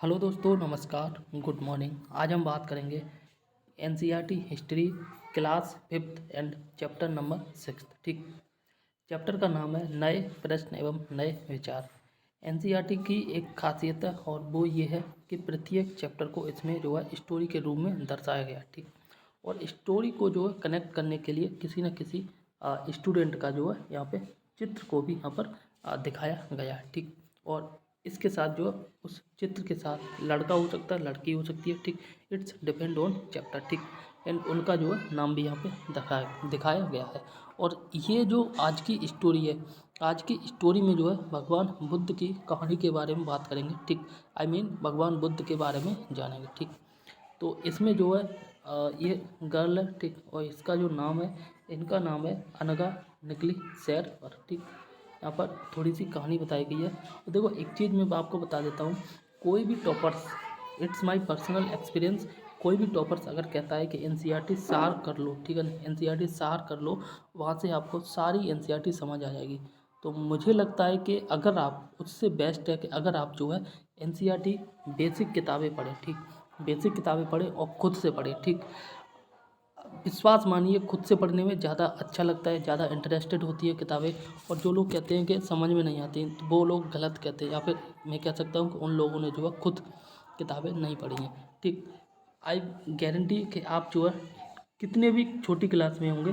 Hello दोस्तों, नमस्कार, good morning. आज हम बात करेंगे NCERT history class 5th and chapter number 6। ठीक, चैप्टर का नाम है नए प्रश्न एवं नए विचार। एनसीईआरटी की एक खासियत है और वो ये है कि प्रत्येक चैप्टर को इसमें जो है स्टोरी के रूप में दर्शाया गया। ठीक, और स्टोरी को जो है कनेक्ट करने के लिए किसी न किसी स्टूडेंट का जो है यहाँ पे चित्र को भी यहाँ पर दिखाया गया है। ठीक, और इसके साथ जो उस चित्र के साथ लड़का हो सकता है, लड़की हो सकती है। ठीक, इट्स डिपेंड ऑन चैप्टर। ठीक, एंड उनका जो है नाम भी यहाँ पे दिखाया गया है। और ये जो आज की स्टोरी है, आज की स्टोरी में जो है भगवान बुद्ध की कहानी के बारे में बात करेंगे। ठीक, भगवान बुद्ध के बारे में जानेंगे। ठीक, तो इसमें जो है ये गर्ल है। ठीक, और इसका जो नाम है, इनका नाम है अनगा निकली सैर पर। ठीक, यहाँ पर थोड़ी सी कहानी बताई गई है। और देखो, एक चीज़ मैं आपको बता देता हूँ, कोई भी toppers, it's my personal experience, कोई भी टॉपर्स अगर कहता है कि एनसीईआरटी सार कर लो, ठीक है ना, एनसीईआरटी सार कर लो, वहाँ से आपको सारी एनसीईआरटी समझ आ जाएगी। तो मुझे लगता है कि अगर आप, उससे बेस्ट है कि अगर आप जो है एनसीईआरटी बेसिक किताबें पढ़ें। ठीक, बेसिक किताबें पढ़ें और खुद से पढ़ें। ठीक, विश्वास मानिए, खुद से पढ़ने में ज़्यादा अच्छा लगता है, ज़्यादा इंटरेस्टेड होती है किताबें। और जो लोग कहते हैं कि समझ में नहीं आती, तो वो लोग गलत कहते हैं, या फिर मैं कह सकता हूँ कि उन लोगों ने जो है खुद किताबें नहीं पढ़ी हैं। ठीक, आई गारंटी कि आप जो है कितने भी छोटी क्लास में होंगे,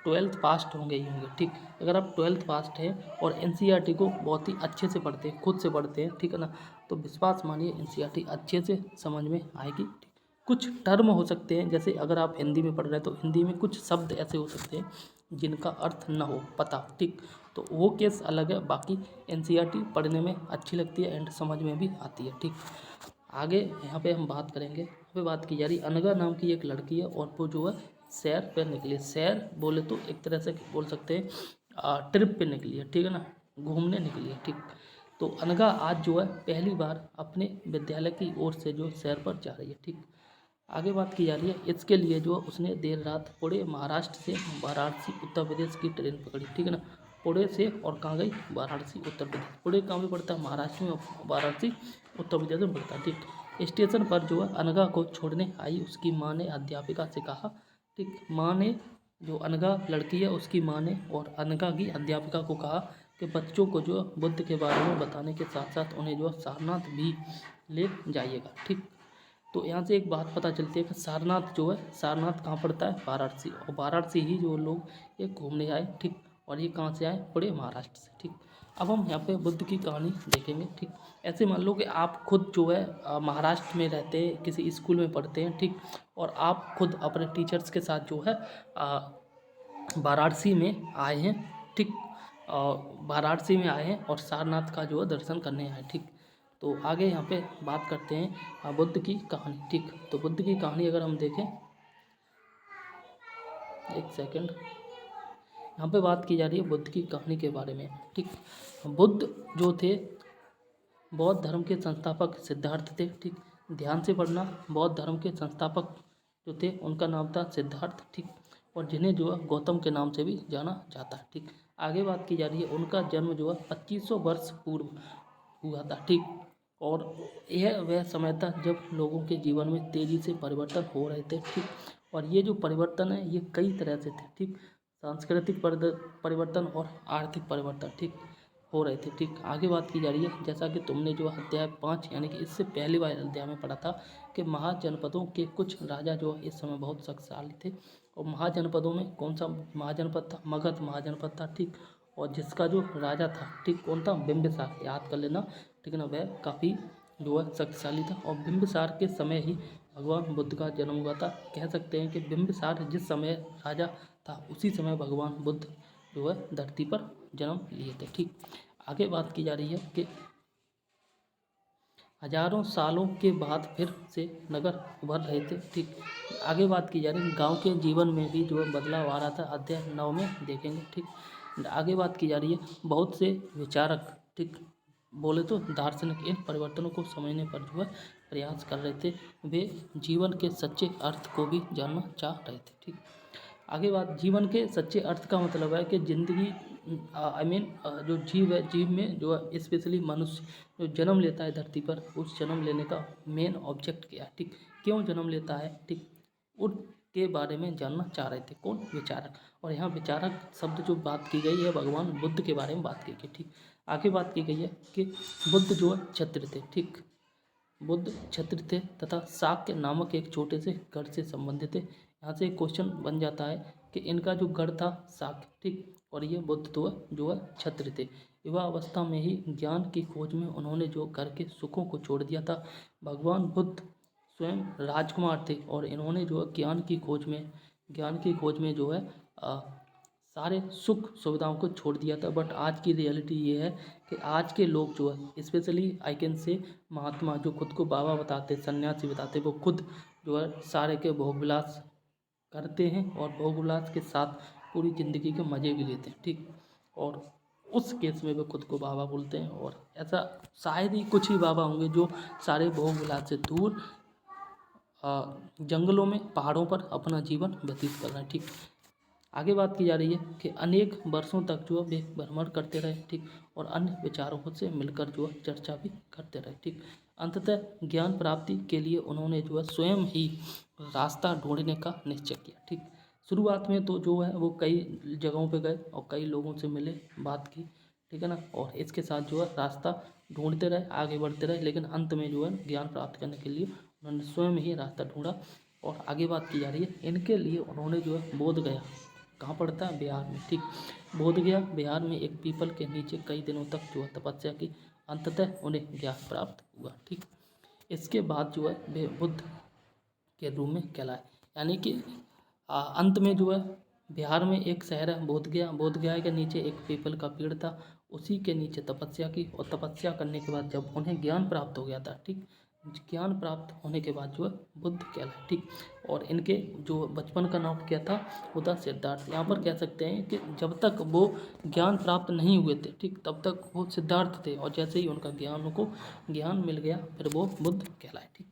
12th पास्ट होंगे ही होंगे। ठीक, अगर आप 12th पास्ट हैं और एनसीईआरटी को बहुत ही अच्छे से पढ़ते हैं, खुद से पढ़ते हैं, ठीक है ना, तो विश्वास मानिए एनसीईआरटी अच्छे से समझ में आएगी। कुछ टर्म हो सकते हैं, जैसे अगर आप हिंदी में पढ़ रहे हैं तो हिंदी में कुछ शब्द ऐसे हो सकते हैं जिनका अर्थ न हो पता। ठीक, तो वो केस अलग है। बाकी एनसीईआरटी पढ़ने में अच्छी लगती है एंड समझ में भी आती है। ठीक, आगे यहाँ पे हम बात करेंगे। यहाँ पे बात की जा रही, अनगा नाम की एक लड़की है और वो जो है सैर पे निकली। सैर बोले तो एक तरह से बोल सकते हैं ट्रिप पे निकली है, ठीक है ना, घूमने निकली है। ठीक, तो अनगा आज जो है पहली बार अपने विद्यालय की ओर से जो सैर पर जा रही है। ठीक, आगे बात की जा रही है, इसके लिए जो उसने देर रात पुणे महाराष्ट्र से वाराणसी उत्तर प्रदेश की ट्रेन पकड़ी। ठीक है ना, पुणे से और कहाँ गई, वाराणसी उत्तर प्रदेश। पुणे कहाँ में पड़ता है, महाराष्ट्र में, और वाराणसी उत्तर प्रदेश में पड़ता है। ठीक, स्टेशन पर जो है अनगा को छोड़ने आई उसकी माँ ने अध्यापिका से कहा। ठीक, माँ ने, जो अनगा लड़की है उसकी माँ ने और अनगा की अध्यापिका को कहा कि बच्चों को जो है बुद्ध के बारे में बताने के साथ साथ उन्हें जो है सारनाथ भी ले जाइएगा। ठीक, तो यहाँ से एक बात पता चलती है कि सारनाथ जो है, सारनाथ कहाँ पड़ता है, वाराणसी, और वाराणसी ही जो लोग ये घूमने आए। ठीक, और ये कहाँ से आए, पुणे महाराष्ट्र से। ठीक, अब हम यहाँ पे बुद्ध की कहानी देखेंगे। ठीक, ऐसे मान लो कि आप खुद जो है महाराष्ट्र में रहते हैं, किसी स्कूल में पढ़ते हैं। ठीक, और आप खुद अपने टीचर्स के साथ जो है वाराणसी में आए हैं। ठीक, वाराणसी में आए हैं और सारनाथ का जो है दर्शन करने आए। ठीक, तो आगे यहाँ पे बात करते हैं बुद्ध की कहानी। ठीक, तो बुद्ध की कहानी अगर हम देखें, एक सेकंड, यहाँ पे बात की जा रही है बुद्ध की कहानी के बारे में। ठीक, बुद्ध जो थे बौद्ध धर्म के संस्थापक सिद्धार्थ थे। ठीक, ध्यान से पढ़ना, बौद्ध धर्म के संस्थापक जो थे उनका नाम था सिद्धार्थ। ठीक, और जिन्हें जो है गौतम के नाम से भी जाना जाता है। ठीक, आगे बात की जा रही है, उनका जन्म जो है 2500 वर्ष पूर्व हुआ था। ठीक, और यह वह समय था जब लोगों के जीवन में तेज़ी से परिवर्तन हो रहे थे। ठीक, और ये जो परिवर्तन है ये कई तरह से थे। ठीक, सांस्कृतिक परिवर्तन और आर्थिक परिवर्तन ठीक हो रहे थे। ठीक, आगे बात की जा रही है, जैसा कि तुमने जो अध्याय 5 यानी कि इससे पहले वाले अध्याय में पढ़ा था कि महाजनपदों के कुछ राजा जो इस समय बहुत शक्तिशाली थे। और महाजनपदों में कौन सा महाजनपद था, मगध महाजनपद था। ठीक, और जिसका जो राजा था, ठीक, कौन था, बिंबिसार, याद कर लेना। ठीक है ना, वह काफ़ी जो है शक्तिशाली था और बिंबिसार के समय ही भगवान बुद्ध का जन्म हुआ था। कह सकते हैं कि बिंबिसार जिस समय राजा था उसी समय भगवान बुद्ध जो है धरती पर जन्म लिए थे। ठीक, आगे बात की जा रही है कि हजारों सालों के बाद फिर से नगर उभर रहे थे। ठीक, आगे बात की जा रही है गांव के जीवन में भी जो है बदलाव आ रहा था, अध्याय 9 में देखेंगे। ठीक, आगे बात की जा रही है, बहुत से विचारक, ठीक, बोले तो दार्शनिक, इन परिवर्तनों को समझने पर जो है प्रयास कर रहे थे। वे जीवन के सच्चे अर्थ को भी जानना चाह रहे थे। ठीक, आगे बात, जीवन के सच्चे अर्थ का मतलब है कि ज़िंदगी जो जीव है, जीव में जो है स्पेशली मनुष्य जो जन्म लेता है धरती पर, उस जन्म लेने का मेन ऑब्जेक्ट क्या है, ठीक, क्यों जन्म लेता है, ठीक, उनके बारे में जानना चाह रहे थे कौन, विचारक। और यहाँ विचारक शब्द जो बात की गई है भगवान बुद्ध के बारे में बात की गई, ठीक। आगे बात की गई है कि बुद्ध जो है क्षत्रिय थे, ठीक, बुद्ध क्षत्रिय थे तथा शाक्य नामक एक छोटे से गढ़ से संबंधित थे। यहाँ से एक क्वेश्चन बन जाता है कि इनका जो गढ़ था शाक्य, ठीक, और ये बुद्ध तो जो है क्षत्रिय थे। युवा अवस्था में ही ज्ञान की खोज में उन्होंने जो घर के सुखों को छोड़ दिया था। भगवान बुद्ध स्वयं राजकुमार थे और इन्होंने जो है ज्ञान की खोज में जो है सारे सुख सुविधाओं को छोड़ दिया था। बट आज की रियलिटी ये है कि आज के लोग जो है स्पेशली आई कैन से महात्मा जो खुद को बाबा बताते, सन्यासी बताते, वो खुद जो है सारे के भोग विलास करते हैं और भोग विलास के साथ पूरी ज़िंदगी के मज़े भी लेते हैं, ठीक। और उस केस में वे खुद को बाबा बोलते हैं और ऐसा शायद ही कुछ ही बाबा होंगे जो सारे भोग विलास से दूर जंगलों में, पहाड़ों पर अपना जीवन व्यतीत कर रहे हैं, ठीक। आगे बात की जा रही है कि अनेक वर्षों तक जो वे भ्रमण करते रहे, ठीक, और अन्य विचारों से मिलकर जो चर्चा भी करते रहे, ठीक। अंततः ज्ञान प्राप्ति के लिए उन्होंने जो है स्वयं ही रास्ता ढूंढने का निश्चय किया, ठीक। शुरुआत में तो जो है वो कई जगहों पे गए और कई लोगों से मिले, बात की, ठीक है ना, और इसके साथ जो है रास्ता ढूंढते रहे, आगे बढ़ते रहे, लेकिन अंत में जो है ज्ञान प्राप्त करने के लिए उन्होंने स्वयं ही रास्ता ढूंढा। और आगे बात की जा रही है, इनके लिए उन्होंने जो है बोध गया, कहाँ पड़ता है, बिहार में, ठीक, बोध गया बिहार में एक पीपल के नीचे कई दिनों तक जो है तपस्या की। अंततः उन्हें ज्ञान प्राप्त हुआ, ठीक। इसके बाद जो है वे बुद्ध के रूप में कहलाए। यानी कि अंत में जो है बिहार में एक शहर है बोधगया, बोधगया के नीचे एक पीपल का पेड़ था, उसी के नीचे तपस्या की और तपस्या करने के बाद जब उन्हें ज्ञान प्राप्त हो गया था, ठीक, ज्ञान प्राप्त होने के बाद जो है बुद्ध कहलाए, ठीक। और इनके जो बचपन का नाम क्या था, वो था सिद्धार्थ। यहाँ पर कह सकते हैं कि जब तक वो ज्ञान प्राप्त नहीं हुए थे, ठीक, तब तक वो सिद्धार्थ थे और जैसे ही उनका ज्ञान मिल गया फिर वो बुद्ध कहलाए, ठीक।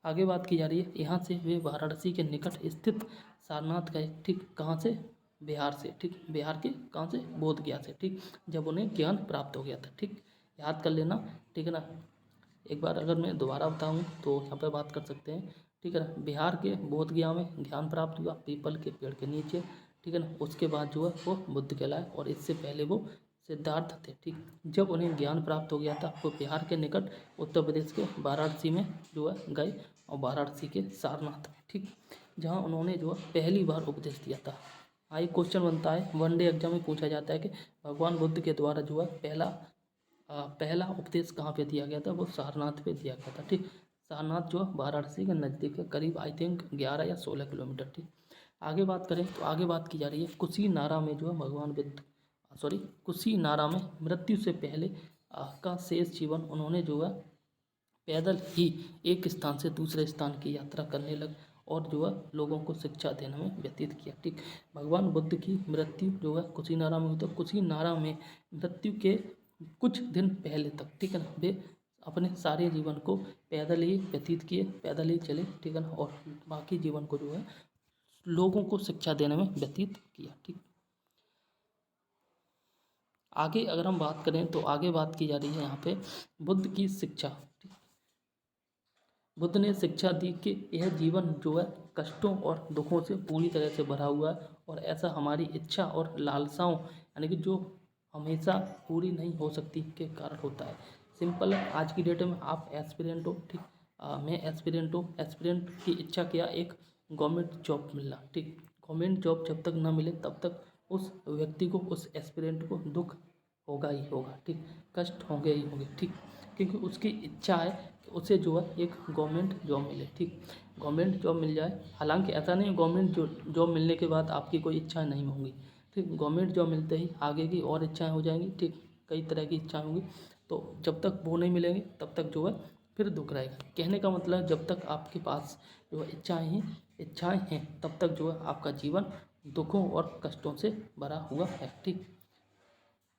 आगे बात की जा रही है, यहाँ से वे वाराणसी के निकट स्थित सारनाथ गए, ठीक, कहाँ से, बिहार से, ठीक, बिहार के कहाँ से, बोध गया से, ठीक, जब उन्हें ज्ञान प्राप्त हो गया था, ठीक, याद कर लेना, ठीक है ना। एक बार अगर मैं दोबारा बताऊँ तो यहाँ पर बात कर सकते हैं, ठीक है ना, बिहार के बोध गया में ज्ञान प्राप्त हुआ पीपल के पेड़ के नीचे, ठीक है ना। उसके बाद जो है वो बुद्ध कहलाए और इससे पहले वो सिद्धार्थ थे, ठीक। जब उन्हें ज्ञान प्राप्त हो गया था वो बिहार के निकट उत्तर प्रदेश के वाराणसी में जो है गए और वाराणसी के सारनाथ में, ठीक, जहाँ उन्होंने जो है पहली बार उपदेश दिया था। एक क्वेश्चन बनता है, वन डे एग्जाम में पूछा जाता है कि भगवान बुद्ध के द्वारा जो है पहला उपदेश कहाँ पे दिया गया था, वो सारनाथ पे दिया गया था, ठीक। सारनाथ जो वाराणसी के नज़दीक है, करीब आई थिंक 11 या 16 किलोमीटर, ठीक। आगे बात करें तो आगे बात की जा रही है कुशीनारा में जो है कुशीनारा में मृत्यु से पहले का शेष जीवन उन्होंने जो है पैदल ही एक स्थान से दूसरे स्थान की यात्रा करने लगे और जो है लोगों को शिक्षा देने में व्यतीत किया, ठीक। भगवान बुद्ध की मृत्यु जो है कुशीनारा में हुई, तो कुशीनारा में मृत्यु के कुछ दिन पहले तक, ठीक है ना, वे अपने सारे जीवन को पैदल ही व्यतीत किए, पैदल ही चले, ठीक है ना, और बाकी जीवन को जो है लोगों को शिक्षा देने में व्यतीत किया, ठीक। आगे अगर हम बात करें तो आगे बात की जा रही है यहाँ पे बुद्ध की शिक्षा, ठीक। बुद्ध ने शिक्षा दी कि यह जीवन जो है कष्टों और दुखों से पूरी तरह से भरा हुआ है और ऐसा हमारी इच्छा और लालसाओं यानी कि जो हमेशा पूरी नहीं हो सकती के कारण होता है। सिंपल है, आज की डेट में आप एस्पिरेंट हो, ठीक, मैं एस्पिरेंट हूँ, एस्पिरेंट की इच्छा क्या, एक गवर्नमेंट जॉब मिलना, ठीक। गवर्नमेंट जॉब जब तक ना मिले तब तक उस व्यक्ति को, उस एस्पिरेंट को दुख होगा ही होगा, ठीक, कष्ट होंगे ही होंगे, ठीक, क्योंकि उसकी इच्छा है कि उसे जो है एक गवर्नमेंट जॉब मिले, ठीक, गवर्नमेंट जॉब मिल जाए। हालांकि ऐसा नहीं गवर्नमेंट जॉब मिलने के बाद आपकी कोई इच्छाएं नहीं होंगी, ठीक, गवर्नमेंट जॉब मिलते ही आगे की और इच्छाएं हो जाएंगी, ठीक, कई तरह की इच्छाएं होंगी। तो जब तक वो नहीं मिलेंगे तब तक जो है फिर दुख रहेगा। कहने का मतलब जब तक आपके पास जो है इच्छाएं हैं तब तक जो है आपका जीवन दुखों और कष्टों से भरा हुआ है, ठीक।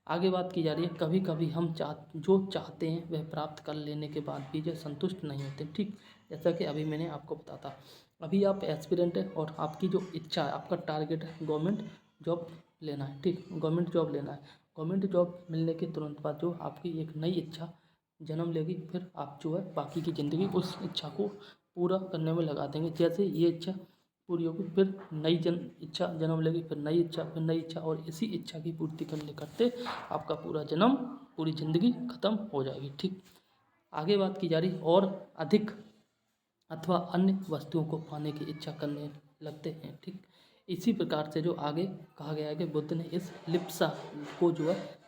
आगे बात की जा रही है कभी कभी हम जो चाहते हैं वह प्राप्त कर लेने के बाद भी जो संतुष्ट नहीं होते, ठीक। जैसा कि अभी मैंने आपको बताया था अभी आप एस्पिरेंट है और आपकी जो इच्छा है, आपका टारगेट है गवर्नमेंट जॉब लेना है, ठीक, गवर्नमेंट जॉब लेना है। गवर्नमेंट जॉब मिलने के तुरंत बाद जो आपकी एक नई इच्छा जन्म लेगी, फिर आप जो है बाकी की ज़िंदगी उस इच्छा को पूरा करने में लगा देंगे। जैसे ये इच्छा पूरी होगी, फिर नई इच्छा जन्म लेगी, फिर नई इच्छा, फिर नई इच्छा, और इसी इच्छा की पूर्ति करने करते आपका पूरा जन्म, पूरी ज़िंदगी ख़त्म हो जाएगी, ठीक। आगे बात की जा रही, और अधिक अथवा अन्य वस्तुओं को पाने की इच्छा करने लगते हैं, ठीक। इसी प्रकार से जो आगे कहा गया है कि बुद्ध ने इस लिप्सा को जो है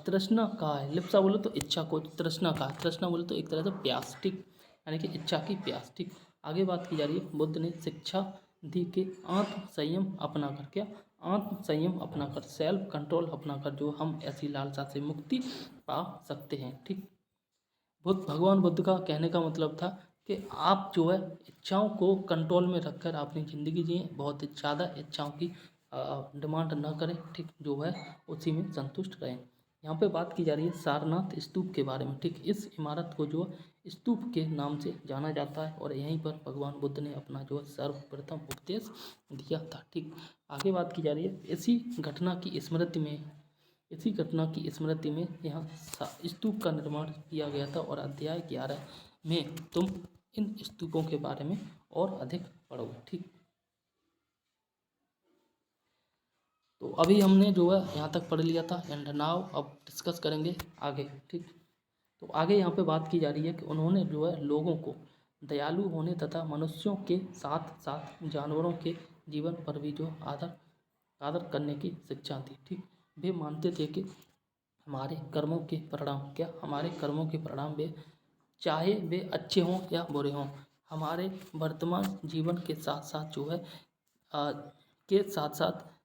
तृष्णा कहा है। लिप्सा बोले तो इच्छा को तृष्णा कहा है। तृष्णा बोले तो एक तरह से प्यास, ठीक, यानी कि इच्छा की प्यास, ठीक। आगे बात की जा रही है, बुद्ध ने शिक्षा दी कि आत्म संयम अपना कर, क्या, आत्म संयम अपना कर, सेल्फ कंट्रोल अपना कर जो हम ऐसी लालसा से मुक्ति पा सकते हैं, ठीक। भगवान बुद्ध का कहने का मतलब था कि आप जो है इच्छाओं को कंट्रोल में रखकर अपनी ज़िंदगी जिए, बहुत ज़्यादा इच्छाओं की डिमांड ना करें, ठीक, जो है उसी में संतुष्ट रहें। यहाँ पे बात की जा रही है सारनाथ स्तूप के बारे में, ठीक। इस इमारत को जो स्तूप के नाम से जाना जाता है और यहीं पर भगवान बुद्ध ने अपना जो है सर्वप्रथम उपदेश दिया था, ठीक। आगे बात की जा रही है इसी घटना की स्मृति में यहाँ स्तूप का निर्माण किया गया था, और अध्याय 11 में तुम इन स्तूपों के बारे में और अधिक पढ़ोगे, ठीक। तो अभी हमने जो है यहाँ तक पढ़ लिया था, एंड नाउ अब डिस्कस करेंगे आगे, ठीक। तो आगे यहाँ पे बात की जा रही है कि उन्होंने जो है लोगों को दयालु होने तथा मनुष्यों के साथ साथ जानवरों के जीवन पर भी जो आदर करने की शिक्षा दी, ठीक। वे मानते थे कि हमारे कर्मों के परिणाम, क्या, हमारे कर्मों के परिणाम वे चाहे वे अच्छे हों या बुरे हों, हमारे वर्तमान जीवन के साथ साथ जो है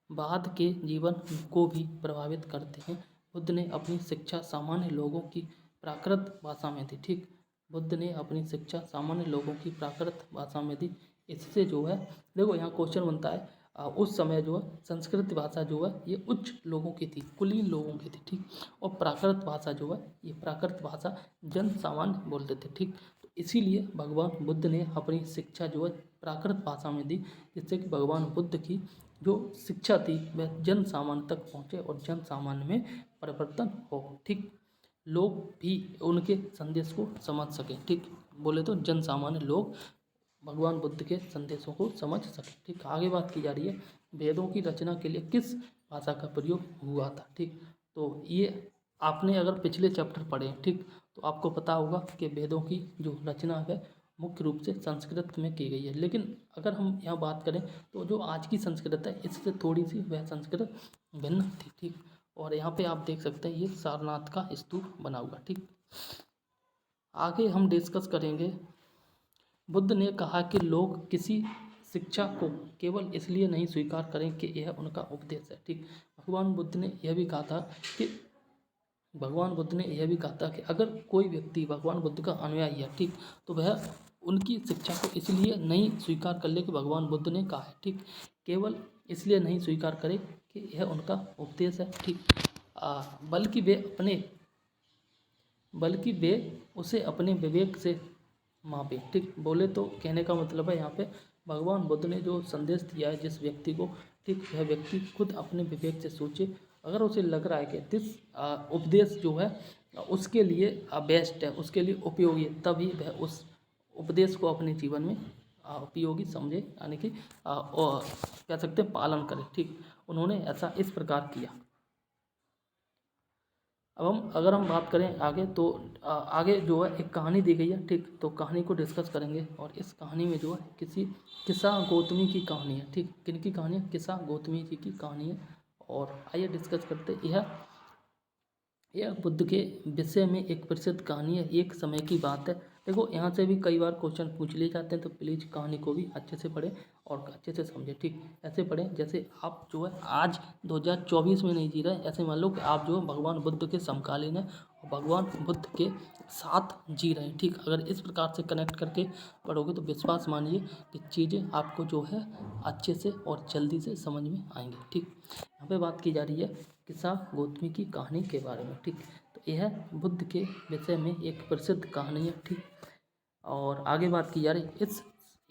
बाद के जीवन को भी प्रभावित करते हैं। बुद्ध ने अपनी शिक्षा सामान्य लोगों की प्राकृत भाषा में दी, ठीक। बुद्ध ने अपनी शिक्षा सामान्य लोगों की प्राकृत भाषा में दी। इससे जो है देखो यहाँ क्वेश्चन बनता है, उस समय जो है संस्कृत भाषा जो है ये उच्च लोगों की थी, कुलीन लोगों की थी, ठीक। और प्राकृत भाषा जो है ये प्राकृत भाषा जन सामान्य बोलते थे, ठीक। तो इसीलिए भगवान बुद्ध ने अपनी शिक्षा जो है प्राकृत भाषा में दी, जिससे कि भगवान बुद्ध की जो शिक्षा थी वह जन सामान्य तक पहुँचे और जन सामान्य में परिवर्तन हो, ठीक। लोग भी उनके संदेश को समझ सकें, ठीक। बोले तो जन सामान्य लोग भगवान बुद्ध के संदेशों को समझ सके, ठीक। आगे बात की जा रही है वेदों की रचना के लिए किस भाषा का प्रयोग हुआ था, ठीक। तो ये आपने अगर पिछले चैप्टर पढ़े, ठीक, तो आपको पता होगा कि वेदों की जो रचना है मुख्य रूप से संस्कृत में की गई है। लेकिन अगर हम यहाँ बात करें तो जो आज की संस्कृत है इससे थोड़ी सी वह संस्कृत भिन्न थी, ठीक। और यहाँ पे आप देख सकते हैं ये सारनाथ का स्तूप बना हुआ, ठीक। आगे हम डिस्कस करेंगे, बुद्ध ने कहा कि लोग किसी शिक्षा को केवल इसलिए नहीं स्वीकार करें कि यह उनका उपदेश है, ठीक। भगवान बुद्ध ने यह भी कहा था कि अगर कोई व्यक्ति भगवान बुद्ध का अनुयायी है, ठीक, तो वह उनकी शिक्षा को इसलिए नहीं स्वीकार कर ले कि भगवान बुद्ध ने कहा है, ठीक। केवल इसलिए नहीं स्वीकार करे कि यह उनका उपदेश है, ठीक। बल्कि वे उसे अपने विवेक से मापे, ठीक। बोले तो कहने का मतलब है यहाँ पे भगवान बुद्ध ने जो संदेश दिया है जिस व्यक्ति को, ठीक, वह व्यक्ति खुद अपने विवेक से सोचे। अगर उसे लग रहा है कि दिस उपदेश जो है उसके लिए बेस्ट है, उसके लिए उपयोगी है, तभी वह उस उपदेश को अपने जीवन में उपयोगी समझे, यानी कि कह सकते हैं पालन करे, ठीक। उन्होंने ऐसा इस प्रकार किया। अब अगर हम बात करें आगे तो आगे जो है एक कहानी दी गई है, ठीक। तो कहानी को डिस्कस करेंगे, और इस कहानी में जो है किस्सा गौतमी की कहानी है, ठीक। किनकी कहानी है? किस्सा गौतमी जी की कहानी है। और आइए डिस्कस करते हैं। यह बुद्ध के विषय में एक प्रसिद्ध कहानी है। एक समय की बात है। देखो यहाँ से भी कई बार क्वेश्चन पूछ लिए जाते हैं, तो प्लीज़ कहानी को भी अच्छे से पढ़ें और अच्छे से समझें, ठीक। ऐसे पढ़ें जैसे आप जो है आज 2024 में नहीं जी रहे, ऐसे मान लो कि आप जो है भगवान बुद्ध के समकालीन हैं और भगवान बुद्ध के साथ जी रहे हैं, ठीक। अगर इस प्रकार से कनेक्ट करके पढ़ोगे तो विश्वास मानिए कि चीज़ें आपको जो है अच्छे से और जल्दी से समझ में आएंगी, ठीक। यहाँ पे बात की जा रही है किस्सा गौतमी की कहानी के बारे में, ठीक। तो यह बुद्ध के विषय में एक प्रसिद्ध कहानी है, ठीक। और आगे बात की जा रही है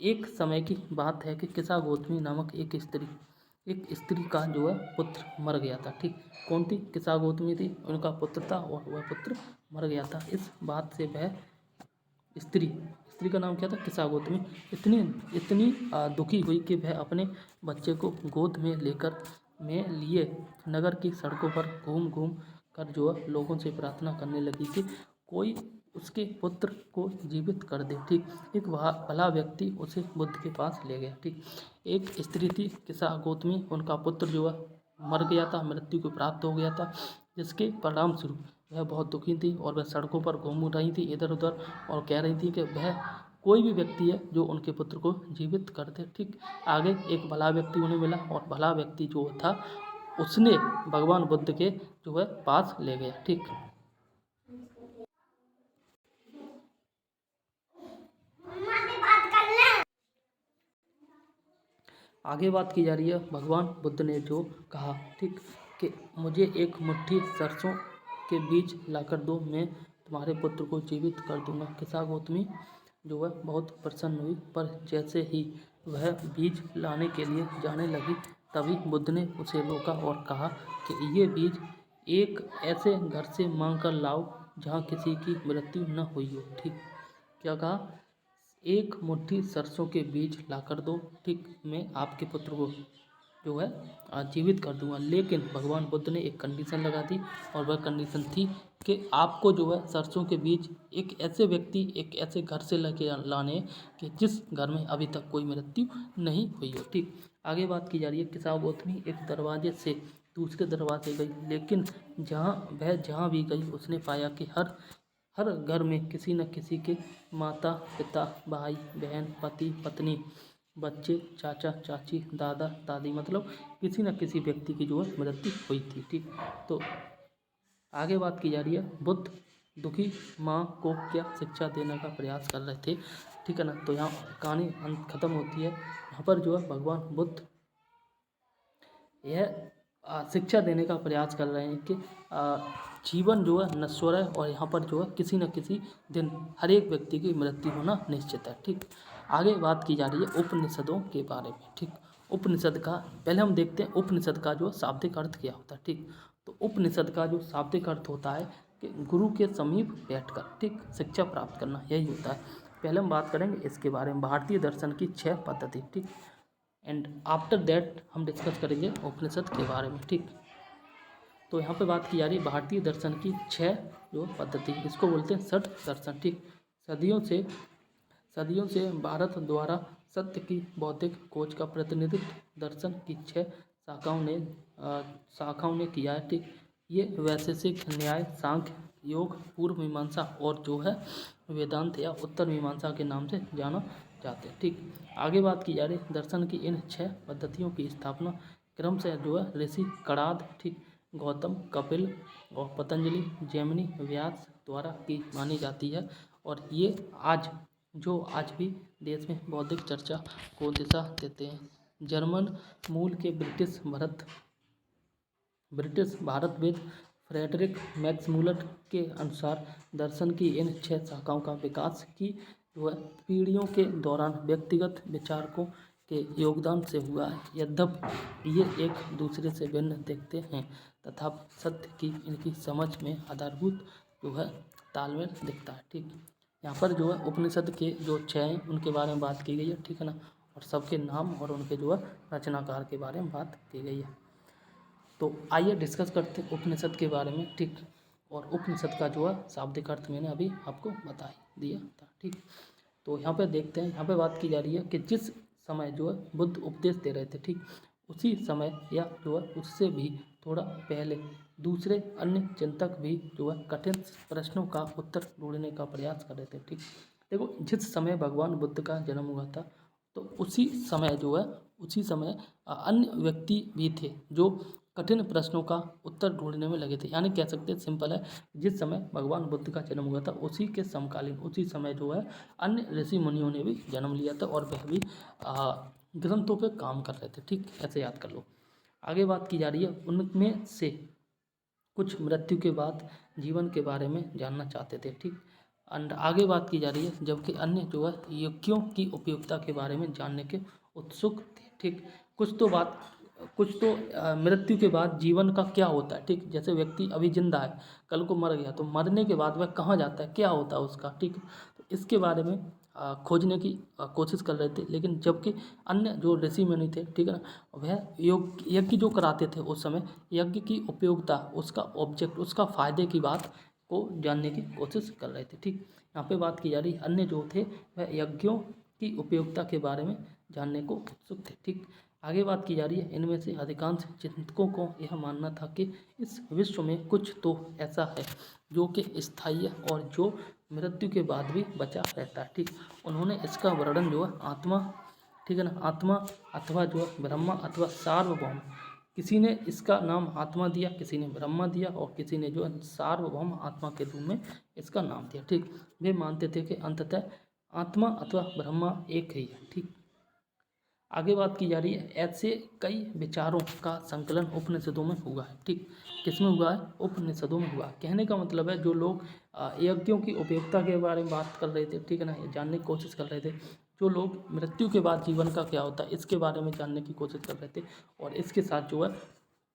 एक समय की बात है कि किसा गौतमी नामक एक स्त्री का जो है पुत्र मर गया था। ठीक, कौन थी? किसा गौतमी थी, उनका पुत्र था और वह पुत्र मर गया था। इस बात से वह स्त्री का नाम क्या था? किसा गौतमी। इतनी इतनी दुखी हुई कि वह अपने बच्चे को गोद में लिए नगर की सड़कों पर घूम घूम कर जो है लोगों से प्रार्थना करने लगी कि कोई उसके पुत्र को जीवित कर दे। ठीक, एक भला व्यक्ति उसे बुद्ध के पास ले गया। ठीक, एक स्त्री थी किसा गौतमी, उनका पुत्र जो है मर गया था, मृत्यु को प्राप्त हो गया था, जिसके परिणाम स्वरूप वह बहुत दुखी थी और वह सड़कों पर घूम रही थी इधर उधर और कह रही थी कि वह कोई भी व्यक्ति है जो उनके पुत्र को जीवित कर दे। ठीक, आगे एक भला व्यक्ति उन्हें मिला और भला व्यक्ति जो था उसने भगवान बुद्ध के जो है पास ले गया। ठीक, आगे बात की जा रही है भगवान बुद्ध ने जो कहा, ठीक, कि मुझे एक मुट्ठी सरसों के बीज लाकर दो, मैं तुम्हारे पुत्र को जीवित कर दूंगा। किसा गौतमी जो है बहुत प्रसन्न हुई, पर जैसे ही वह बीज लाने के लिए जाने लगी तभी बुद्ध ने उसे रोका और कहा कि ये बीज एक ऐसे घर से मांग कर लाओ जहाँ किसी की मृत्यु न हुई हो। ठीक, क्या कहा? एक मुट्ठी सरसों के बीज लाकर दो, ठीक, मैं आपके पुत्र को जो है जीवित कर दूंगा। लेकिन भगवान बुद्ध ने एक कंडीशन लगा दी और वह कंडीशन थी कि आपको जो है सरसों के बीज एक ऐसे घर से लेके लाने कि जिस घर में अभी तक कोई मृत्यु नहीं हुई हो। ठीक, आगे बात की जा रही है किसा गौतमी एक दरवाजे से दूसरे दरवाजे गई, लेकिन जहाँ भी गई उसने पाया कि हर घर में किसी न किसी के माता पिता, भाई बहन, पति पत्नी, बच्चे, चाचा चाची, दादा दादी, मतलब किसी न किसी व्यक्ति की जो है मृत्यु हुई थी। ठीक, तो आगे बात की जा रही है बुद्ध दुखी माँ को क्या शिक्षा देने का प्रयास कर रहे थे। ठीक है ना, तो यहाँ कहानी अंत खत्म होती है। यहाँ पर जो है भगवान बुद्ध यह शिक्षा देने का प्रयास कर रहे हैं कि जीवन जो है नश्वर है और यहाँ पर जो है किसी न किसी दिन हर एक व्यक्ति की मृत्यु होना निश्चित है। ठीक, आगे बात की जा रही है उपनिषदों के बारे में। ठीक, उपनिषद का पहले हम देखते हैं उपनिषद का जो शाब्दिक अर्थ क्या होता है। ठीक, तो उपनिषद का जो शाब्दिक अर्थ होता है कि गुरु के समीप बैठकर, ठीक, शिक्षा प्राप्त करना, यही होता है। पहले हम बात करेंगे इसके बारे में, भारतीय दर्शन की 6 पद्धति। ठीक, एंड आफ्टर दैट हम डिस्कस करेंगे उपनिषद के बारे में। ठीक, तो यहाँ पे बात की जा रही है भारतीय दर्शन की 6 जो पद्धति, इसको बोलते हैं षट दर्शन। ठीक, सदियों से भारत द्वारा सत्य की बौद्धिक खोज का प्रतिनिधित्व दर्शन की 6 शाखाओं ने किया है। ठीक, ये वैशेषिक, न्याय, सांख्य, योग, पूर्व मीमांसा और जो है वेदांत या उत्तर मीमांसा के नाम से जाना जाते हैं। ठीक, आगे बात की जा रही है दर्शन की इन 6 पद्धतियों की स्थापना क्रम से जो है ऋषि कणाद, ठीक, गौतम, कपिल और पतंजलि, जैमिनी, व्यास द्वारा की मानी जाती है। और ये आज भी देश में बौद्धिक चर्चा को दिशा देते हैं। जर्मन मूल के ब्रिटिश भारतविद फ्रेडरिक मैक्समूलर के अनुसार दर्शन की इन 6 शाखाओं का विकास की जो है पीढ़ियों के दौरान व्यक्तिगत विचारकों के योगदान से हुआ है। यद्यपि ये एक दूसरे से भिन्न दिखते हैं तथा सत्य की इनकी समझ में आधारभूत जो है तालमेल दिखता है। ठीक, यहाँ पर जो है उपनिषद के जो 6 हैं उनके बारे में बात की गई है। ठीक है ना, और सबके नाम और उनके जो है रचनाकार के बारे में बात की गई है। तो आइए डिस्कस करते हैं उपनिषद के बारे में। ठीक, और उपनिषद का जो है शाब्दिक अर्थ मैंने अभी आपको बता ही दिया था। ठीक, तो यहाँ पे देखते हैं, यहाँ पे बात की जा रही है कि जिस समय जो है बुद्ध उपदेश दे रहे थे, ठीक, उसी समय या जो है उससे भी थोड़ा पहले दूसरे अन्य चिंतक भी जो है कठिन प्रश्नों का उत्तर ढूंढने का प्रयास कर रहे थे। ठीक, देखो जिस समय भगवान बुद्ध का जन्म हुआ था तो उसी समय अन्य व्यक्ति भी थे जो कठिन प्रश्नों का उत्तर ढूंढने में लगे थे। यानी कह सकते हैं सिंपल है, जिस समय भगवान बुद्ध का जन्म हुआ था उसी के समकालीन उसी समय जो है अन्य ऋषि मुनियों ने भी जन्म लिया था और वह भी ग्रंथों पे काम कर रहे थे। ठीक, ऐसे याद कर लो। आगे बात की जा रही है उनमें से कुछ मृत्यु के बाद जीवन के बारे में जानना चाहते थे। ठीक, एंड आगे बात की जा रही है जबकि अन्य जो है यज्ञों की उपयोगिता के बारे में जानने के उत्सुक थे। ठीक, कुछ तो मृत्यु के बाद जीवन का क्या होता है। ठीक, जैसे व्यक्ति अभी जिंदा है, कल को मर गया तो मरने के बाद वह कहाँ जाता है, क्या होता है उसका। ठीक, तो इसके बारे में खोजने की कोशिश कर रहे थे। लेकिन जबकि अन्य जो ऋषि मुनि थे, ठीक है ना, वह यज्ञ जो कराते थे उस समय यज्ञ की उपयोगिता, उसका ऑब्जेक्ट, उसका फायदे की बात को जानने की कोशिश कर रहे थे। ठीक, यहाँ पे बात की जा रही अन्य जो थे वह यज्ञों की उपयोगिता के बारे में जानने को उत्सुक थे। ठीक, आगे बात की जा रही है इनमें से अधिकांश चिंतकों को यह मानना था कि इस विश्व में कुछ तो ऐसा है जो कि स्थायी है और जो मृत्यु के बाद भी बचा रहता है। ठीक, उन्होंने इसका वर्णन जो है आत्मा, ठीक है ना, आत्मा अथवा जो है ब्रह्मा अथवा सार्वभौम, किसी ने इसका नाम आत्मा दिया, किसी ने ब्रह्मा दिया और किसी ने जो है सार्वभौम आत्मा के रूप में इसका नाम दिया। ठीक, वे मानते थे कि अंततः आत्मा अथवा ब्रह्मा एक ही है। ठीक, आगे बात की जा रही है ऐसे कई विचारों का संकलन उपनिषदों में हुआ है। ठीक, किसमें हुआ है, उपनिषदों में हुआ है। कहने का मतलब है जो लोग यज्ञों की उपयोगिता के बारे में बात कर रहे थे, ठीक है ना, जानने की कोशिश कर रहे थे, जो लोग मृत्यु के बाद जीवन का क्या होता है इसके बारे में जानने की कोशिश कर रहे थे, और इसके साथ जो है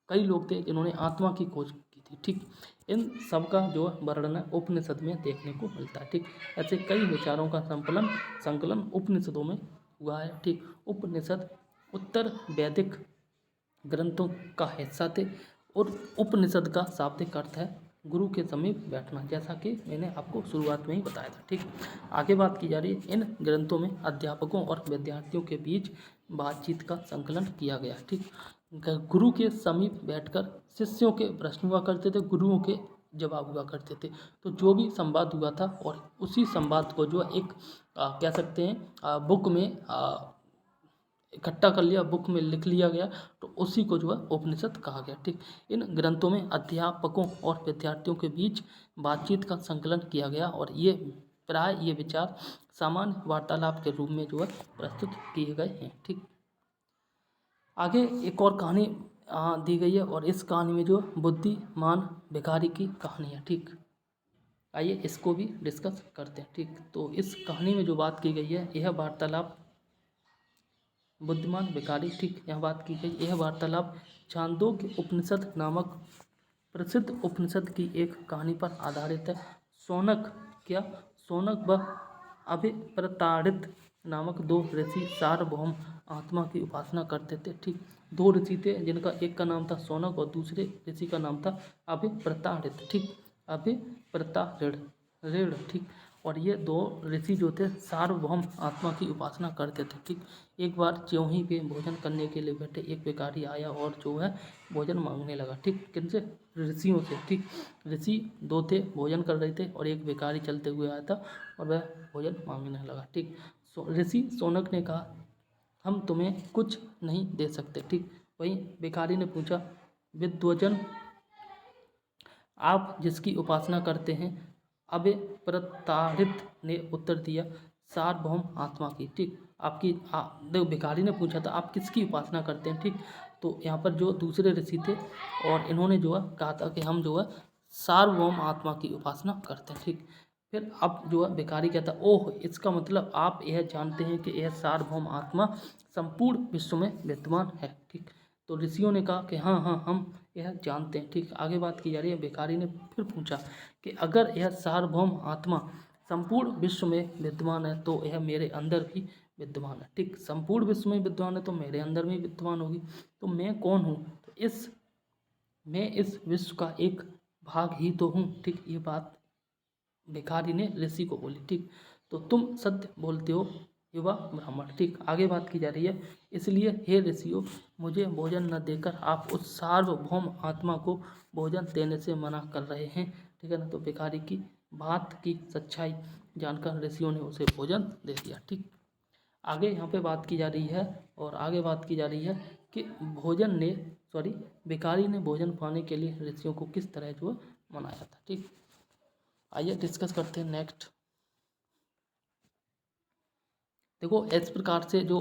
कई लोग थे जिन्होंने आत्मा की खोज की थी। ठीक, इन सब का जो वर्णन है उपनिषद में देखने को मिलता है। ठीक, ऐसे कई विचारों का संकलन उपनिषदों में हुआ है। ठीक, उपनिषद उत्तर वैदिक ग्रंथों का हिस्सा थे और उपनिषद का शाब्दिक अर्थ है गुरु के समीप बैठना, जैसा कि मैंने आपको शुरुआत में ही बताया था। ठीक, आगे बात की जा रही है इन ग्रंथों में अध्यापकों और विद्यार्थियों के बीच बातचीत का संकलन किया गया। ठीक, गुरु के समीप बैठकर शिष्यों के प्रश्न हुआ करते थे, गुरुओं के जवाब हुआ करते थे। तो जो भी संवाद हुआ था और उसी संवाद को जो एक कह सकते हैं बुक में इकट्ठा कर लिया, बुक में लिख लिया गया, तो उसी को जो है उपनिषद कहा गया। ठीक, इन ग्रंथों में अध्यापकों और विद्यार्थियों के बीच बातचीत का संकलन किया गया और ये विचार सामान्य वार्तालाप के रूप में जो है प्रस्तुत किए गए हैं। ठीक, आगे एक और कहानी दी गई है और इस कहानी में जो बुद्धिमान भिखारी की कहानी है। ठीक, आइए इसको भी डिस्कस करते हैं। ठीक, तो इस कहानी में जो बात की गई है यह वार्तालाप बुद्धिमान भिखारी, ठीक, यह बात की गई यह वार्तालाप छांदोग्य उपनिषद नामक प्रसिद्ध उपनिषद की एक कहानी पर आधारित है। सोनक व अभिप्रताड़ित नामक दो ऋषि सार्वभौम आत्मा की उपासना करते थे। ठीक, दो ऋषि थे जिनका एक का नाम था सोनक और दूसरे ऋषि का नाम था अभिप्रताड़ित। ठीक, अभिप्रताड़ित, ठीक, और ये दो ऋषि जो थे सार्वभौम आत्मा की उपासना करते थे। ठीक, एक बार ज्यों ही वे भोजन करने के लिए बैठे एक भिखारी आया और जो है भोजन मांगने लगा। ठीक, किनसे, ऋषियों से। ठीक, ऋषि दो थे भोजन कर रहे थे और एक भिखारी चलते हुए आया था और वह भोजन मांगने लगा। ठीक, ऋषि सोनक ने कहा हम तुम्हें कुछ नहीं दे सकते। ठीक, वहीं भिखारी ने पूछा विद्वजन आप जिसकी उपासना करते हैं, अभिप्रताड़ित ने उत्तर दिया सार्वभौम आत्मा की। ठीक, देखो भिखारी ने पूछा था आप किसकी उपासना करते हैं। ठीक, तो यहाँ पर जो दूसरे ऋषि थे और इन्होंने जो है कहा था कि हम जो है सार्वभौम आत्मा की उपासना करते हैं। ठीक, फिर अब जो है भिखारी कहता ओह इसका मतलब आप यह जानते हैं कि यह सार्वभौम आत्मा संपूर्ण विश्व में विद्यमान है। ठीक, तो ऋषियों ने कहा कि हाँ हाँ हम यह जानते हैं। ठीक, आगे बात की जा रही है भिखारी ने फिर पूछा कि अगर यह सार्वभौम आत्मा संपूर्ण विश्व में विद्यमान है तो यह मेरे अंदर भी विद्यमान है। ठीक, संपूर्ण विश्व में विद्यमान है तो मेरे अंदर में विद्यमान होगी, तो मैं कौन हूँ, तो मैं इस विश्व का एक भाग ही तो हूँ। ठीक, ये बात भिखारी ने ऋषि को बोली। ठीक, तो तुम सत्य बोलते हो युवा ब्राह्मण। ठीक, आगे बात की जा रही है इसलिए हे ऋषियों मुझे भोजन न देकर आप उस सार्वभौम आत्मा को भोजन देने से मना कर रहे हैं। ठीक है ना, तो भिखारी की बात की सच्चाई जानकर ऋषियों ने उसे भोजन दे दिया। ठीक, आगे यहाँ पे बात की जा रही है और आगे बात की जा रही है कि भिखारी ने भोजन पाने के लिए ऋषियों को किस तरह जो मनाया था। ठीक, आइए डिस्कस करते हैं नेक्स्ट। देखो इस प्रकार से जो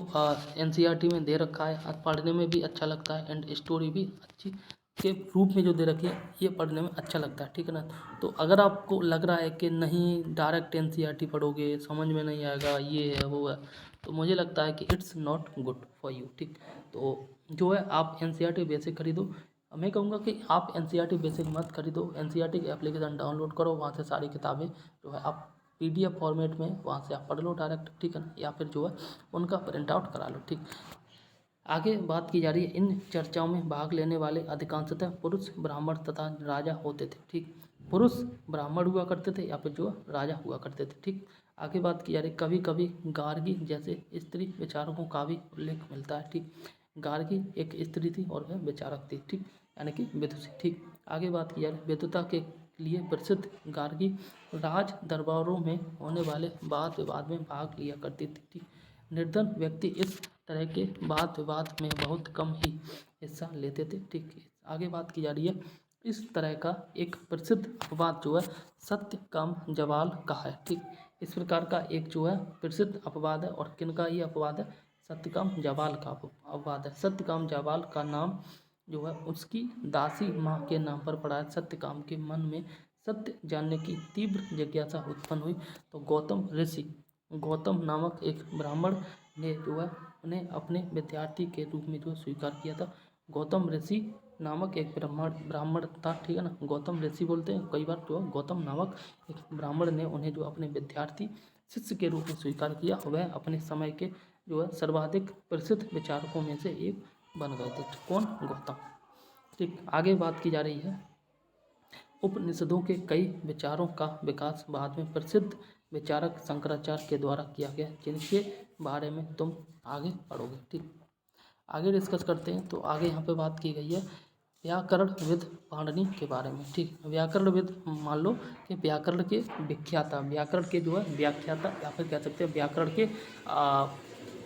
एनसीईआरटी में दे रखा है पढ़ने में भी अच्छा लगता है एंड स्टोरी भी अच्छी के रूप में जो दे रखी है ये पढ़ने में अच्छा लगता है, ठीक है ना। तो अगर आपको लग रहा है कि नहीं डायरेक्ट एनसीईआरटी पढ़ोगे समझ में नहीं आएगा, ये है वो है, तो मुझे लगता है कि it's not good for you, ठीक। तो जो है आप एनसीईआरटी बेसिक खरीदो। मैं कहूँगा कि आप एनसीईआरटी बेसिक मत खरीदो, एनसीईआरटी की एप्लीकेशन डाउनलोड करो, वहाँ से सारी किताबें जो है आप पीडीएफ फॉर्मेट में वहाँ से आप पढ़ लो डायरेक्ट, ठीक है ना, या फिर जो है उनका प्रिंट आउट करा लो, ठीक। आगे बात की जा रही है, इन चर्चाओं में भाग लेने वाले अधिकांशतः पुरुष ब्राह्मण तथा राजा होते थे, ठीक। पुरुष ब्राह्मण हुआ करते थे या फिर जो राजा हुआ करते थे, ठीक। आगे बात की जा रही है, कभी कभी गार्गी जैसे स्त्री विचारकों का भी उल्लेख मिलता है, ठीक। गार्गी एक स्त्री थी और वह विचारक थी, ठीक, यानी कि विदुषी, ठीक। आगे बात की जा रही है, विद्वता के लिए प्रसिद्ध गार्गी राज दरबारों में होने वाले वाद विवाद में भाग लिया करती थी, ठीक। निर्धन व्यक्ति इस तरह के वाद विवाद में बहुत कम ही हिस्सा लेते थे, ठीक। आगे बात की जा रही है, इस तरह का एक प्रसिद्ध अपवाद जो है सत्यकाम जवाल का है, ठीक। इस प्रकार का एक जो है प्रसिद्ध अपवाद है, और किनका ये अपवाद है, सत्यकाम जवाल का अपवाद है। सत्यकाम जवाल का नाम जो है उसकी दासी माँ के नाम पर पड़ा है। सत्यकाम के मन में सत्य जानने की तीव्र जिज्ञासा उत्पन्न हुई, तो गौतम नामक एक ब्राह्मण ने जो है उन्हें अपने विद्यार्थी के रूप में जो स्वीकार किया था। गौतम ऋषि नामक एक ब्राह्मण था, ठीक है ना, गौतम ऋषि बोलते हैं कई बार, जो गौतम नामक एक ब्राह्मण ने उन्हें जो अपने विद्यार्थी शिष्य के रूप में स्वीकार किया। वह अपने समय के जो है सर्वाधिक प्रसिद्ध विचारकों में से एक बन गए थे। कौन? गौतम, ठीक। आगे बात की जा रही है, उपनिषदों के कई विचारों का विकास बाद में प्रसिद्ध विचारक शंकराचार्य के द्वारा किया गया, जिनके बारे में तुम आगे पढ़ोगे, ठीक। आगे डिस्कस करते हैं। तो आगे यहाँ पे बात की गई है व्याकरणविद पाणिनि के बारे में, ठीक। व्याकरणविद, मान लो कि व्याकरण के विख्याता, व्याकरण के जो है व्याख्याता, या फिर कह सकते हैं व्याकरण के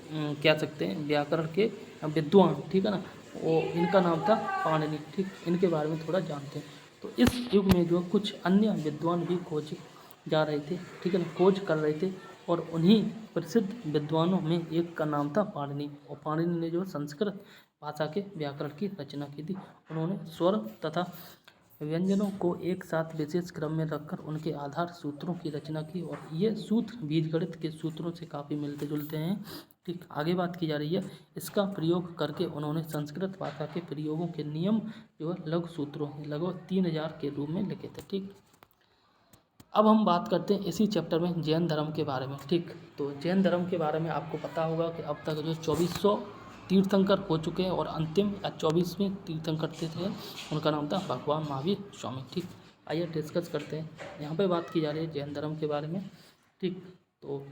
कह सकते हैं व्याकरण के विद्वान, ठीक है ना, वो इनका नाम था पाणिनि, ठीक। इनके बारे में थोड़ा जानते हैं। तो इस युग में जो कुछ अन्य विद्वान भी खोज जा रहे थे, ठीक है ना, खोज कर रहे थे, और उन्हीं प्रसिद्ध विद्वानों में एक का नाम था पाणिनि। और पाणिनि ने जो संस्कृत भाषा के व्याकरण की रचना की थी। उन्होंने स्वर तथा व्यंजनों को एक साथ विशेष क्रम में रखकर उनके आधार सूत्रों की रचना की, और ये सूत्र बीजगणित के सूत्रों से काफ़ी मिलते जुलते हैं, ठीक। आगे बात की जा रही है, इसका प्रयोग करके उन्होंने संस्कृत भाषा के प्रयोगों के नियम जो है लघु सूत्रों लगभग 3000 के रूप में लिखे थे, ठीक। अब हम बात करते हैं इसी चैप्टर में जैन धर्म के बारे में, ठीक। तो जैन धर्म के बारे में आपको पता होगा कि अब तक जो 2400 तीर्थंकर हो चुके हैं, और अंतिम 24वें तीर्थंकर थे, उनका नाम था भगवान महावीर स्वामी, ठीक। आइए डिस्कस करते हैं। यहाँ पे बात की जा रही है जैन धर्म के बारे में, ठीक। तो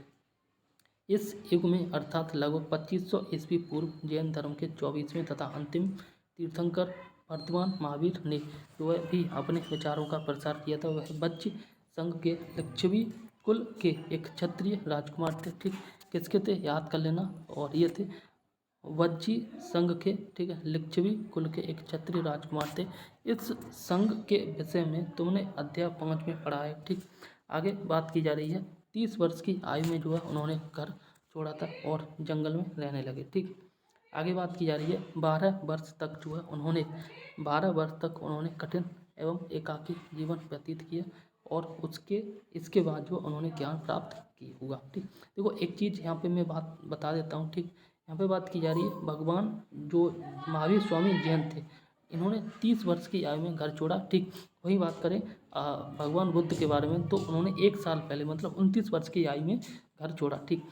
इस युग में अर्थात लगभग 2500 ईस्वी पूर्व जैन धर्म के 24वें तथा अंतिम तीर्थंकर वर्तमान महावीर ने जो है भी अपने विचारों का प्रसार किया था। वह बच्ची संघ के लिच्छवी कुल के एक क्षत्रिय राजकुमार थे, ठीक। किसके थे याद कर लेना, और ये थे वज्जी संघ के, ठीक है, लिच्छवी कुल के एक क्षत्रिय राजकुमार थे। इस संघ के विषय में तुमने अध्याय 5 में पढ़ा है, ठीक। आगे बात की जा रही है, 30 वर्ष की आयु में जो है उन्होंने घर छोड़ा था और जंगल में रहने लगे, ठीक। आगे बात की जा रही है, 12 वर्ष तक जो है उन्होंने 12 वर्ष तक उन्होंने कठिन एवं एकाकी जीवन व्यतीत किया, और इसके बाद जो उन्होंने ज्ञान प्राप्त की हुआ, ठीक। देखो एक चीज़ यहाँ पे मैं बात बता देता हूँ, ठीक। यहाँ पे बात की जा रही है, भगवान जो महावीर स्वामी जैन थे, इन्होंने 30 वर्ष की आयु में घर छोड़ा, ठीक। वही बात करें भगवान बुद्ध के बारे में, तो उन्होंने 1 साल पहले मतलब 29 वर्ष की आयु में घर छोड़ा, ठीक।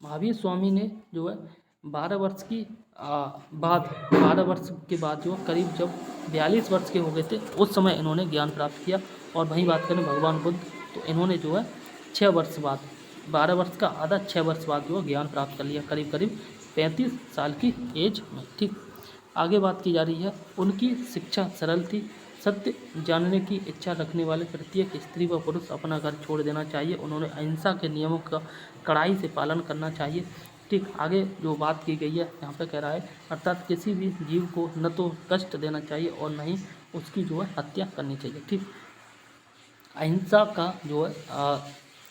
महावीर स्वामी ने जो है 12 वर्ष की बाद 12 वर्ष के बाद जो करीब जब 42 वर्ष के हो गए थे, उस समय इन्होंने ज्ञान प्राप्त किया। और वहीं बात करें भगवान बुद्ध, तो इन्होंने जो है 6 वर्ष बाद, 12 वर्ष का आधा 6 वर्ष बाद जो ज्ञान प्राप्त कर लिया, करीब करीब 35 साल की एज में, ठीक। आगे बात की जा रही है, उनकी शिक्षा सरल थी। सत्य जानने की इच्छा रखने वाले प्रत्येक स्त्री व पुरुष अपना घर छोड़ देना चाहिए। उन्होंने अहिंसा के नियमों का कड़ाई से पालन करना चाहिए, ठीक। आगे जो बात की गई है यहाँ पे कह रहा है, अर्थात किसी भी जीव को न तो कष्ट देना चाहिए और न ही उसकी जो है हत्या करनी चाहिए, ठीक। अहिंसा का जो है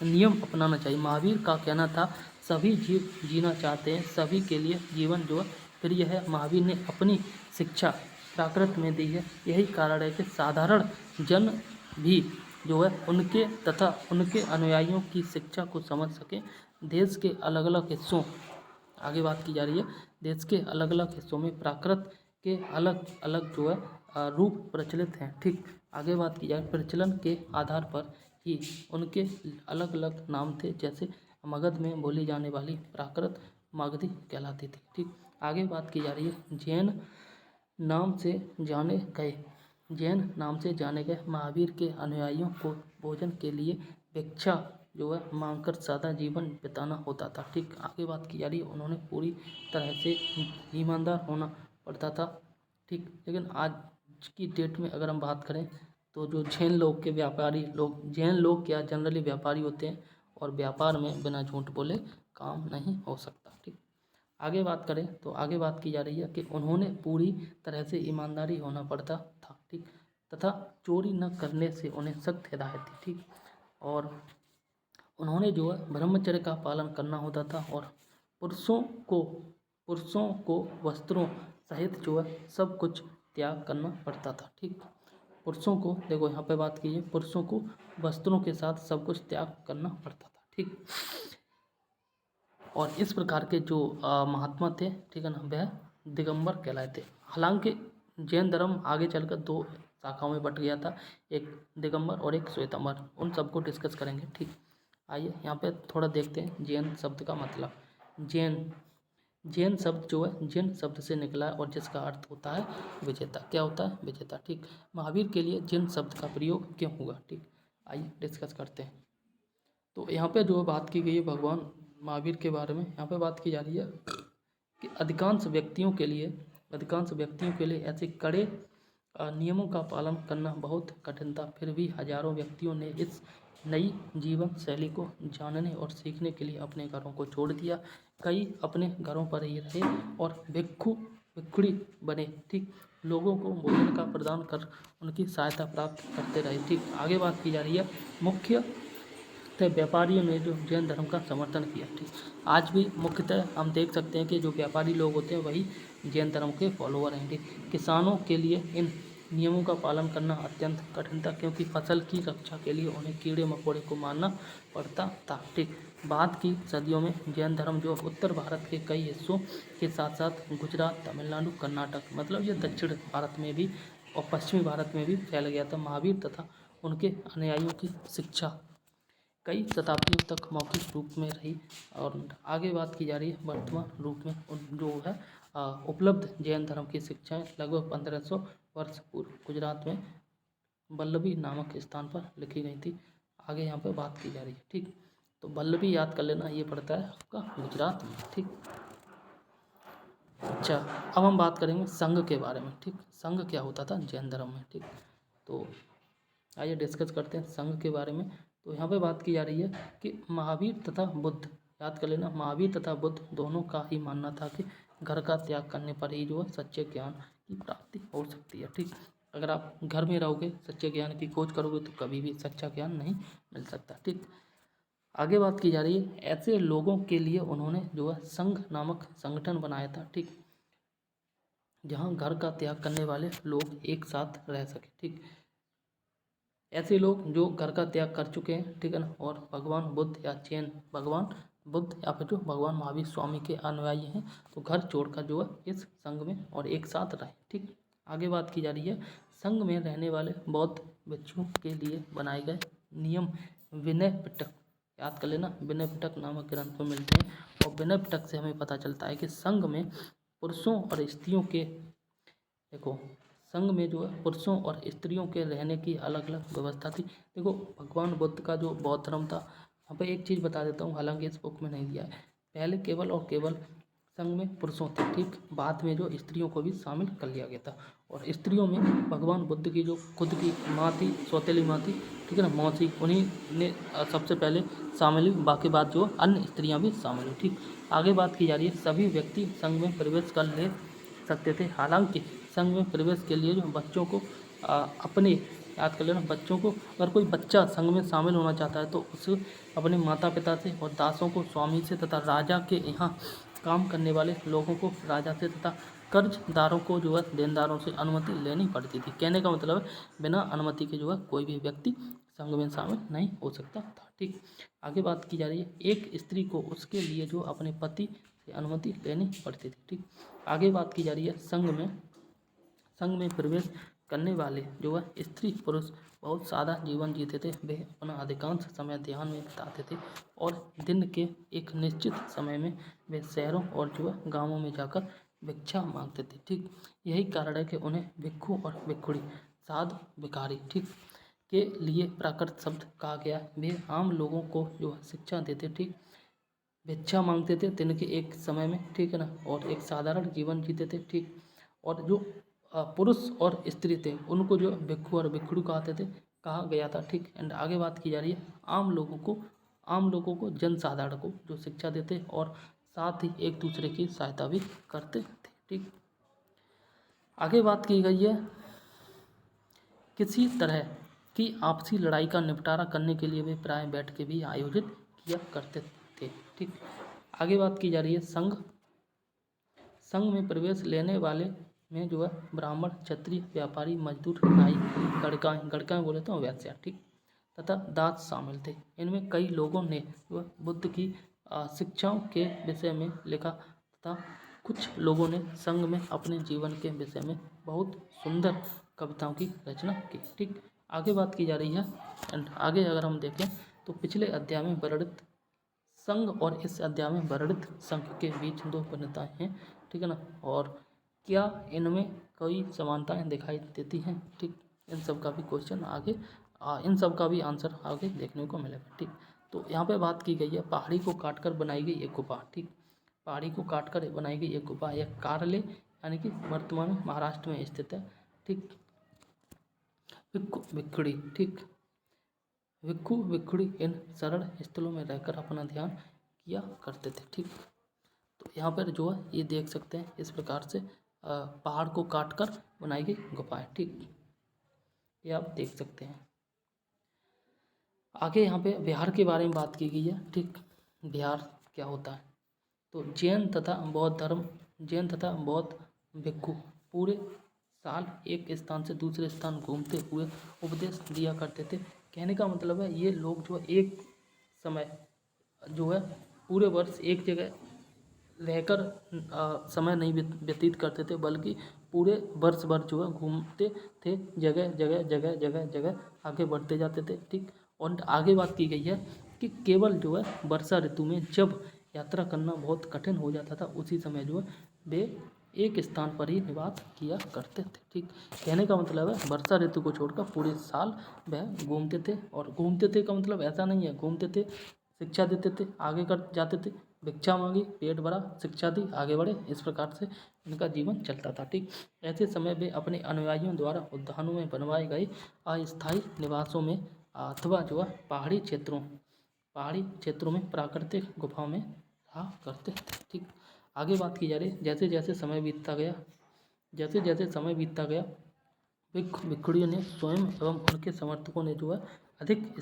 नियम अपनाना चाहिए। महावीर का कहना था, सभी जीव जीना चाहते हैं, सभी के लिए जीवन जो है प्रिय है। महावीर ने अपनी शिक्षा प्राकृत में दी है। यही कारण है कि साधारण जन भी जो है उनके तथा उनके अनुयायियों की शिक्षा को समझ सके। देश के अलग अलग हिस्सों, आगे बात की जा रही है, देश के अलग अलग हिस्सों में प्राकृत के अलग अलग जो है रूप प्रचलित हैं। ठीक, आगे बात की जाए प्रचलन के आधार पर ही उनके अलग अलग नाम थे। जैसे मगध में बोली जाने वाली प्राकृत मगधी कहलाती थी। ठीक, आगे बात की जा रही है जैन नाम से जाने गए महावीर के अनुयायियों को भोजन के लिए भिक्षा जो है मांगकर सादा जीवन बिताना होता था। ठीक, आगे बात की जा रही है उन्होंने पूरी तरह से ईमानदार होना पड़ता था। ठीक, लेकिन आज की डेट में अगर हम बात करें तो जो जैन लोग के व्यापारी लोग, जैन लोग क्या जनरली व्यापारी होते हैं और व्यापार में बिना झूठ बोले काम नहीं हो सकता। ठीक, आगे बात करें तो आगे बात की जा रही है कि उन्होंने पूरी तरह से ईमानदारी होना पड़ता था। ठीक, तथा चोरी न करने से उन्हें सख्त हिदायत थी। ठीक, और उन्होंने जो है ब्रह्मचर्य का पालन करना होता था और पुरुषों को वस्त्रों सहित जो है सब कुछ त्याग करना पड़ता था। ठीक, पुरुषों को देखो यहाँ पे बात कीजिए, पुरुषों को वस्त्रों के साथ सब कुछ त्याग करना पड़ता था। ठीक, और इस प्रकार के जो महात्मा थे, ठीक है ना, वह दिगंबर कहलाए थे। हालांकि जैन धर्म आगे चलकर दो शाखाओं में बट गया था, एक दिगंबर और एक श्वेतांबर। उन सबको डिस्कस करेंगे। ठीक, आइए यहाँ पे थोड़ा देखते हैं जैन शब्द का मतलब। जैन शब्द जो है जैन शब्द से निकला है और जिसका अर्थ होता है विजेता। क्या होता है? विजेता। ठीक, महावीर के लिए जैन शब्द का प्रयोग क्यों हुआ? ठीक, आइए डिस्कस करते हैं। तो यहाँ पे जो बात की गई है भगवान महावीर के बारे में, यहाँ पे बात की जा रही है कि अधिकांश व्यक्तियों के लिए ऐसे कड़े नियमों का पालन करना बहुत कठिन था। फिर भी हजारों व्यक्तियों ने इस नई जीवन शैली को जानने और सीखने के लिए अपने घरों को छोड़ दिया। कई अपने घरों पर ही रहे और भिक्षुड़ी बने। ठीक, लोगों को भोजन का प्रदान कर उनकी सहायता प्राप्त करते रहे। ठीक, आगे बात की जा रही है मुख्यतः व्यापारियों ने जो जैन धर्म का समर्थन किया। ठीक, आज भी मुख्यतः हम देख सकते हैं कि जो व्यापारी लोग होते हैं वही जैन धर्म के फॉलोअर हैं। ठीक, किसानों के लिए इन नियमों का पालन करना अत्यंत कठिन था क्योंकि फसल की रक्षा के लिए उन्हें कीड़े मकोड़े को मारना पड़ता था। ठीक, बाद की सदियों में जैन धर्म जो उत्तर भारत के कई हिस्सों के साथ साथ गुजरात, तमिलनाडु, कर्नाटक, मतलब ये दक्षिण भारत में भी और पश्चिमी भारत में भी फैल गया था। महावीर तथा उनके अनुयायियों की शिक्षा कई शताब्दियों तक मौखिक रूप में रही और आगे बात की जा रही है वर्तमान रूप में जो है उपलब्ध जैन धर्म की शिक्षाएं लगभग 1500 वर्ष पूर्व गुजरात में वल्लभी नामक स्थान पर लिखी गई थी। आगे यहाँ पे बात की जा रही है। ठीक, तो वल्लभी याद कर लेना, ये पड़ता है आपका गुजरात में। ठीक, अच्छा, अब हम बात करेंगे संघ के बारे में। ठीक, संघ क्या होता था जैन धर्म में। ठीक, तो आइए डिस्कस करते हैं संघ के बारे में। तो यहाँ पे बात की जा रही है कि महावीर तथा बुद्ध, याद कर लेना, महावीर तथा बुद्ध दोनों का ही मानना था कि घर का त्याग करने पर ही जो है सच्चे ज्ञान की प्राप्ति हो सकती है। ठीक, अगर आप घर में रहोगे सच्चे ज्ञान की खोज करोगे तो कभी भी सच्चा ज्ञान नहीं मिल सकता। ठीक, आगे बात की जा रही है ऐसे लोगों के लिए उन्होंने जो है संघ नामक संगठन बनाया था। ठीक, जहाँ घर का त्याग करने वाले लोग एक साथ रह सके। ठीक, ऐसे लोग जो घर का त्याग कर चुके हैं, ठीक है ना, और भगवान बुद्ध या जैन भगवान बुद्ध या फिर जो भगवान महावीर स्वामी के अनुयायी हैं तो घर छोड़कर जो है इस संघ में और एक साथ रहे। ठीक, आगे बात की जा रही है संघ में रहने वाले बौद्ध भिक्षुओं के लिए बनाए गए नियम विनय पिटक, याद कर लेना, विनय पिटक नामक ग्रंथ में मिलते हैं और विनय पिटक से हमें पता चलता है कि संघ में पुरुषों और स्त्रियों के, देखो संघ में जो है पुरुषों और स्त्रियों के रहने की अलग अलग व्यवस्था थी। देखो भगवान बुद्ध का जो बौद्ध धर्म था, यहाँ पे एक चीज़ बता देता हूँ, हालांकि इस बुक में नहीं दिया है, पहले केवल और केवल संघ में पुरुषों थे। ठीक, बाद में जो स्त्रियों को भी शामिल कर लिया गया था और स्त्रियों में भगवान बुद्ध की जो खुद की माँ थी, सौतेली माँ थी, ठीक है ना, मौसी, उन्हीं ने सबसे पहले शामिल हुई, बाकी बात जो अन्य स्त्रियाँ भी शामिल हुई। ठीक, आगे बात की जा रही है सभी व्यक्ति संघ में प्रवेश कर ले सकते थे। हालांकि संघ में प्रवेश के लिए जो बच्चों को अपने, याद कर लेना, बच्चों को, अगर कोई बच्चा संघ में शामिल होना चाहता है तो उसे अपने माता पिता से और दासों को स्वामी से तथा राजा के यहाँ काम करने वाले लोगों को राजा से तथा कर्जदारों को जो है देनदारों से अनुमति लेनी पड़ती थी। कहने का मतलब है बिना अनुमति के जो है कोई भी व्यक्ति संघ में शामिल नहीं हो सकता था। ठीक, आगे बात की जा रही है एक स्त्री को उसके लिए जो अपने पति से अनुमति लेनी पड़ती थी। ठीक, आगे बात की जा रही है संघ में प्रवेश करने वाले जो है स्त्री पुरुष बहुत सादा जीवन जीते थे। वे अपना अधिकांश समय ध्यान में बिताते थे और दिन के एक निश्चित समय में वे शहरों और जो है गाँवों में जाकर भिक्षा मांगते थे। ठीक, यही कारण है कि उन्हें भिक्षु और भिक्षुणी साधु भिखारी ठीक के लिए प्राकृत शब्द कहा गया। वे आम लोगों को जो है शिक्षा देते ठीक भिक्षा मांगते थे दिन के एक समय में, ठीक है ना, और एक साधारण जीवन जीते थे। ठीक, और जो पुरुष और स्त्री थे उनको जो भिक्षु और भिक्षुणी कहा गया था। ठीक, एंड आगे बात की जा रही है आम लोगों को जनसाधारण को जो शिक्षा देते और साथ ही एक दूसरे की सहायता भी करते थे। ठीक, आगे बात की गई है किसी तरह की आपसी लड़ाई का निपटारा करने के लिए वे प्राय बैठकें भी आयोजित किया करते थे। ठीक, आगे बात की जा रही है संघ में प्रवेश लेने वाले में जो है ब्राह्मण, क्षत्रिय, व्यापारी, मजदूर, नाई, गड़काएँ बोले तो वैश्या ठीक तथा दास शामिल थे। इनमें कई लोगों ने जो है बुद्ध की शिक्षाओं के विषय में लिखा तथा कुछ लोगों ने संघ में अपने जीवन के विषय में बहुत सुंदर कविताओं की रचना की। ठीक, आगे बात की जा रही है एंड आगे अगर हम देखें तो पिछले अध्याय में वर्णित संघ और इस अध्याय में वर्णित संघ के बीच दो भिन्नताएं हैं। ठीक है ना, और क्या इनमें कोई समानताएं दिखाई देती हैं। ठीक, इन सब का भी क्वेश्चन आगे इन सब का भी आंसर आगे देखने को मिलेगा। ठीक, तो यहाँ पे बात की गई है पहाड़ी को काटकर बनाई गई एक गुफा। ठीक, पहाड़ी को काटकर बनाई गई एक गुफा यह कारले यानी कि वर्तमान में महाराष्ट्र में स्थित है। ठीक, भिक्षुड़ी ठीक भिक्षु भिक्षुड़ी इन सरल स्थलों में रहकर अपना ध्यान किया करते थे। ठीक, तो यहाँ पर जो है ये देख सकते हैं इस प्रकार से पहाड़ को काटकर बनाई गई गुफाएं। ठीक, ये आप देख सकते हैं। आगे यहाँ पे बिहार के बारे में बात की गई है। ठीक, बिहार क्या होता है तो जैन तथा बौद्ध भिक्षु पूरे साल एक स्थान से दूसरे स्थान घूमते हुए उपदेश दिया करते थे। कहने का मतलब है ये लोग जो एक समय जो है पूरे वर्ष एक जगह रहकर समय नहीं व्यतीत करते थे बल्कि पूरे वर्ष भर जो है घूमते थे, जगह आगे बढ़ते जाते थे। ठीक, और आगे बात की गई है कि केवल जो है वर्षा ऋतु में जब यात्रा करना बहुत कठिन हो जाता था उसी समय जो है वे एक स्थान पर ही निवास किया करते थे। ठीक, कहने का मतलब है वर्षा ऋतु को छोड़कर पूरे साल वह घूमते थे, और घूमते थे का मतलब ऐसा नहीं है घूमते थे, शिक्षा देते थे, आगे कर जाते थे, भिक्षा मांगी, पेट भरा, शिक्षा दी, आगे बढ़े, इस प्रकार से इनका जीवन चलता था। ठीक, ऐसे समय वे अपने अनुयायियों द्वारा उद्यानों में बनवाए गए अस्थायी निवासों में अथवा जो है पहाड़ी क्षेत्रों में प्राकृतिक गुफाओं में रहा करते थे। ठीक, आगे बात की जा रही है जैसे जैसे समय बीतता गया भिक्षुड़ियों ने स्वयं एवं उनके समर्थकों ने जो है अधिक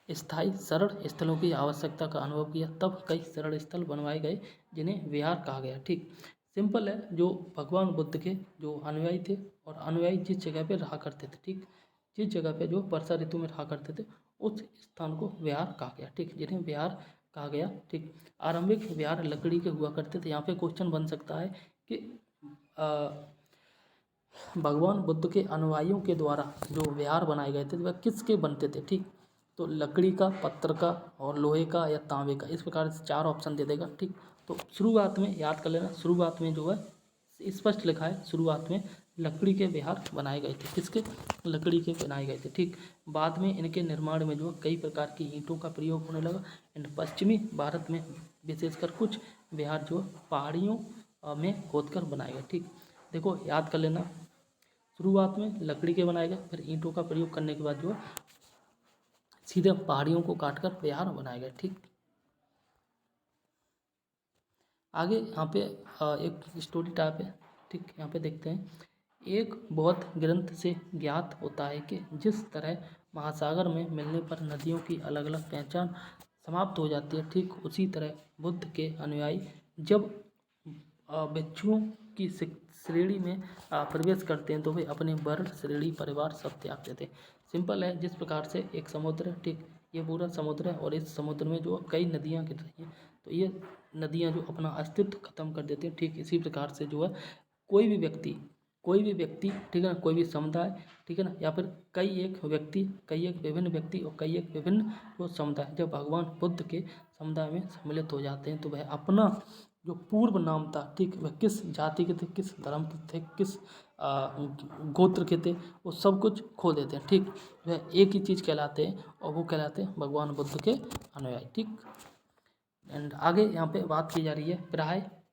स्थायी शरण स्थलों की आवश्यकता का अनुभव किया। तब कई शरण स्थल बनवाए गए जिन्हें विहार कहा गया। ठीक, सिंपल है, जो भगवान बुद्ध के जो अनुयायी थे और अनुयायी जिस जगह पे रहा करते थे, ठीक, जिस जगह पे जो वर्षा ऋतु में रहा करते थे उस स्थान को विहार कहा गया। ठीक, जिन्हें विहार कहा गया। ठीक, आरंभिक विहार लकड़ी के हुआ करते थे। यहाँ पे क्वेश्चन बन सकता है कि भगवान बुद्ध के अनुयायियों के द्वारा जो विहार बनाए गए थे वह किसके बनते थे। ठीक, तो लकड़ी का, पत्थर का और लोहे का या तांबे का, इस प्रकार से 4 ऑप्शन दे देगा। ठीक, तो शुरुआत में याद कर लेना, शुरुआत में जो है स्पष्ट लिखा है, शुरुआत में लकड़ी के विहार बनाए गए थे। किसके? लकड़ी के बनाए गए थे। ठीक, बाद में इनके निर्माण में जो है कई प्रकार की ईंटों का प्रयोग होने लगा एंड पश्चिमी भारत में विशेषकर कुछ विहार जो पहाड़ियों में खोदकर बनाए गए। ठीक, देखो याद कर लेना, शुरुआत में लकड़ी के बनाए गए, फिर ईंटों का प्रयोग करने के बाद जो है सीधे पहाड़ियों को काटकर विहार बनाए गए। ठीक, आगे यहाँ पे एक स्टोरी टाइप है। ठीक, यहाँ पे देखते हैं, एक बौद्ध ग्रंथ से ज्ञात होता है कि जिस तरह महासागर में मिलने पर नदियों की अलग अलग पहचान समाप्त हो जाती है, ठीक उसी तरह बुद्ध के अनुयायी जब भिक्षुओं की श्रेणी में प्रवेश करते हैं तो वे अपने वर्ण श्रेणी परिवार सब त्याग देते हैं। सिंपल है, जिस प्रकार से एक समुद्र है, ठीक, ये पूरा समुद्र है और इस समुद्र में जो कई नदियाँ गिर रही हैं तो ये नदियाँ जो अपना अस्तित्व खत्म कर देती हैं, ठीक इसी प्रकार से जो है कोई भी व्यक्ति, ठीक है ना, कोई भी समुदाय, ठीक है ना, या फिर कई एक व्यक्ति, कई एक विभिन्न व्यक्ति और कई एक विभिन्न जो समुदाय जब भगवान बुद्ध के समुदाय में सम्मिलित हो जाते हैं तो वह अपना जो पूर्व नाम था, ठीक, वह किस जाति के थे, किस धर्म के थे, किस गोत्र के थे, वो सब कुछ खो देते हैं, ठीक। वह एक ही चीज़ कहलाते हैं और वो कहलाते हैं भगवान बुद्ध के अनुयायी, ठीक। एंड आगे यहाँ पे बात की जा रही है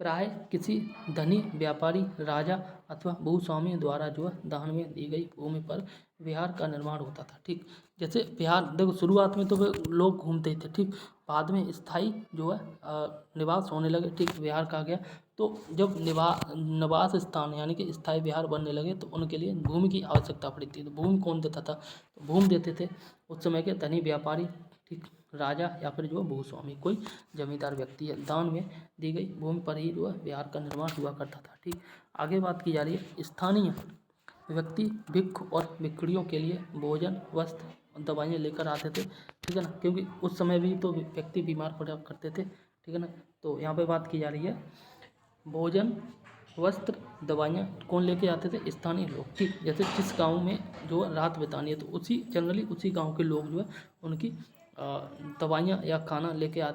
प्राय किसी धनी व्यापारी, राजा अथवा भूस्वामी द्वारा जो है दान में दी गई भूमि पर विहार का निर्माण होता था, ठीक। जैसे विहार, देखो शुरुआत में तो वे लोग घूमते ही थे, ठीक, बाद में स्थायी जो है निवास होने लगे, ठीक, विहार कहा गया। तो जब निवास स्थान यानी कि स्थायी विहार बनने लगे तो उनके लिए भूमि की आवश्यकता पड़ी थी। तो भूमि कौन देता था? तो भूमि देते थे उस समय के धनी व्यापारी, ठीक, राजा या फिर जो भूस्वामी, कोई जमींदार व्यक्ति है। दान में दी गई भूमि पर ही जो है विहार का निर्माण हुआ करता था, ठीक। आगे बात की जा रही है स्थानीय व्यक्ति भिक्खु और भिक्षुणियों के लिए भोजन, वस्त्र, दवाइयाँ लेकर आते थे, ठीक है ना, क्योंकि उस समय भी तो व्यक्ति बीमार पड़ा करते थे, ठीक है ना। तो यहाँ पे बात की जा रही है भोजन, वस्त्र, दवाइयाँ कौन लेके आते थे? स्थानीय लोग, ठीक। जैसे जिस गांव में जो रात बितानी है तो उसी जनरली उसी गांव के लोग जो है उनकी दवाइयाँ या खाना लेके आ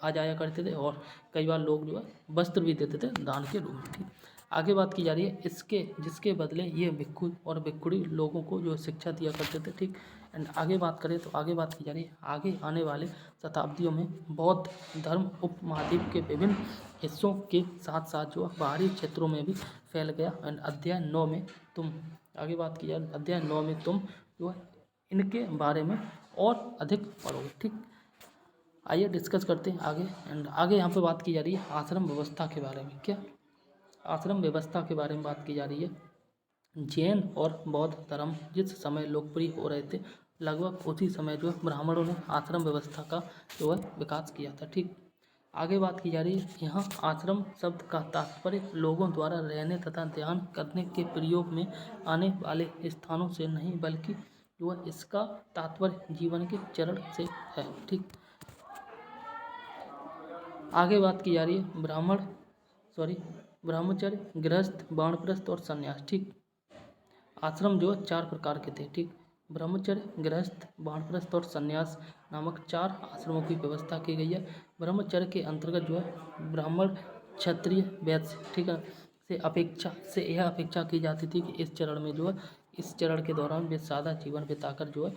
जाया करते थे और कई बार लोग जो है वस्त्र भी देते थे दान के रूप में, ठीक। आगे बात की जा रही है जिसके बदले ये भिक्षु और भिक्षुणी लोगों को जो शिक्षा दिया करते थे, ठीक। एंड आगे बात करें तो आगे बात की जा रही है आगे आने वाले शताब्दियों में बौद्ध धर्म उपमहाद्वीप के विभिन्न हिस्सों के साथ साथ जो बाहरी क्षेत्रों में भी फैल गया। एंड अध्याय 9 में तुम आगे बात की जाए अध्याय 9 में तुम जो है इनके बारे में और अधिक पढ़ोगे, ठीक। आइए डिस्कस करते हैं आगे। एंड आगे यहाँ पे बात की जा रही है आश्रम व्यवस्था के बारे में। क्या आश्रम व्यवस्था के बारे में बात की जा रही है? जैन और बौद्ध धर्म जिस समय लोकप्रिय हो रहे थे लगभग उसी समय जो है ब्राह्मणों ने आश्रम व्यवस्था का जो है विकास किया था, ठीक। आगे बात की जा रही है यहाँ आश्रम शब्द का तात्पर्य लोगों द्वारा रहने तथा ध्यान करने के प्रयोग में आने वाले स्थानों से नहीं बल्कि जो है इसका तात्पर्य जीवन के चरण से है, ठीक। आगे बात की जा रही है ब्रह्मचर्य, गृहस्थ, वानप्रस्थ और संन्यास, ठीक। आश्रम जो है 4 प्रकार के थे, ठीक। ब्रह्मचर्य, गृहस्थ, वानप्रस्थ और संन्यास नामक 4 आश्रमों की व्यवस्था की गई है। ब्रह्मचर्य के अंतर्गत जो है ब्राह्मण, क्षत्रिय, वैश्य, ठीक है, से यह अपेक्षा की जाती थी कि इस चरण के दौरान वे सादा जीवन बिताकर जो है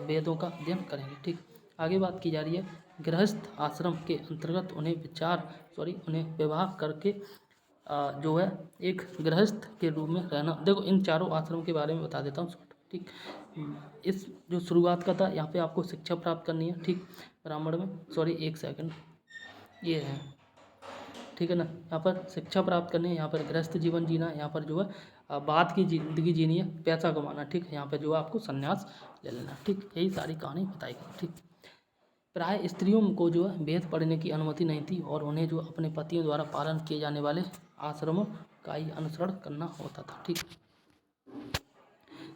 वेदों का अध्ययन करेंगे, ठीक। आगे बात की जा रही है गृहस्थ आश्रम के अंतर्गत उन्हें विवाह करके जो है एक गृहस्थ के रूप में रहना। देखो इन चारों आश्रम के बारे में बता देता हूँ, ठीक। इस जो शुरुआत का था यहाँ पे आपको शिक्षा प्राप्त करनी है, ठीक। ब्राह्मण में एक सेकंड ये है, ठीक है ना। यहाँ पर शिक्षा प्राप्त करनी है, यहाँ पर गृहस्थ जीवन जीना है, यहाँ पर जो है बाद की जिंदगी जीनी है, पैसा कमाना, ठीक। यहाँ पर जो है आपको संन्यास ले लेना, ठीक। यही सारी कहानी बताई गई, ठीक। प्राय स्त्रियों को जो है वेद पढ़ने की अनुमति नहीं थी और उन्हें जो अपने पतियों द्वारा पालन किए जाने वाले आश्रमों का ही अनुसरण करना होता था, ठीक।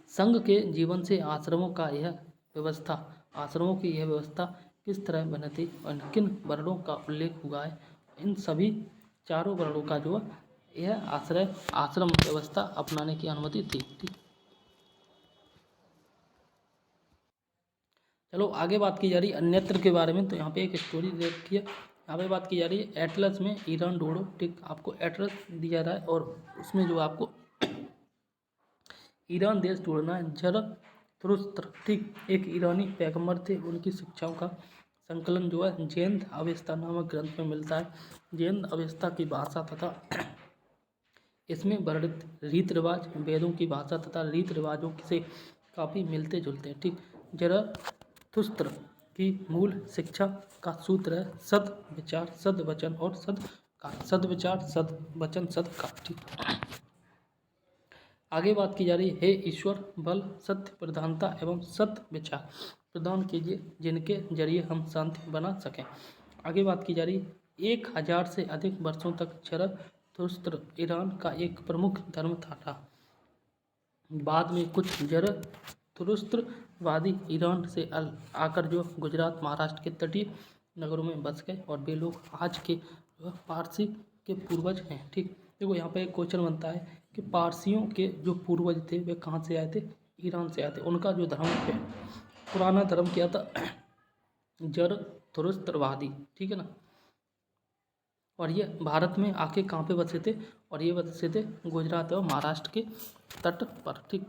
संघ के जीवन से आश्रमों की यह व्यवस्था किस तरह बनी थी और किन वर्णों का उल्लेख हुआ है? इन सभी चारों वर्णों का जो यह आश्रम व्यवस्था अपनाने की अनुमति थी, ठीक। चलो आगे बात की जा रही है अन्यत्र के बारे में। तो यहाँ पे एक स्टोरी देखी है, यहाँ पे बात की जा रही है एटलस में ईरान ढूंढो, ठीक। आपको एटलस दिया रहा है और उसमें जो आपको ईरान देश ढूंढना है। ज़रथुस्त्र, ठीक, एक ईरानी पैगंबर थे। उनकी शिक्षाओं का संकलन जो है जैन अवेस्ता नामक ग्रंथ में मिलता है। जैन अवेस्ता की भाषा तथा इसमें वर्णित रीत रिवाज वेदों की भाषा तथा रीत रिवाजों से काफ़ी मिलते जुलते हैं, ठीक। ज़रथुस्त्र की मूल शिक्षा का सूत्र है सद विचार, सद वचन और सद विचार, सद वचन, सद का, ठीक। आगे बात की जा रही है हे ईश्वर बल, सत्य प्रधानता एवं सत्य विचार प्रदान कीजिए जिनके जरिए हम शांति बना सकें। आगे बात की जा रही है 1000 से अधिक वर्षों तक ज़रथुस्त्र ईरान का एक प्रमुख धर्म था। बाद में कुछ ज़रथुस्त्रवादी ईरान से आकर जो गुजरात, महाराष्ट्र के तटीय नगरों में बस गए और वे लोग आज के पारसी के पूर्वज हैं। ठीक, देखो यहाँ पे एक क्वेश्चन बनता है कि पारसियों के जो पूर्वज थे वे कहाँ से आए थे? ईरान से आए थे। उनका जो धर्म है, पुराना धर्म क्या था? ज़रथुस्त्रवादी, ठीक है ना। और ये भारत में आके कहाँ पे बसे थे? और ये बसे थे गुजरात और महाराष्ट्र के तट पर। ठीक।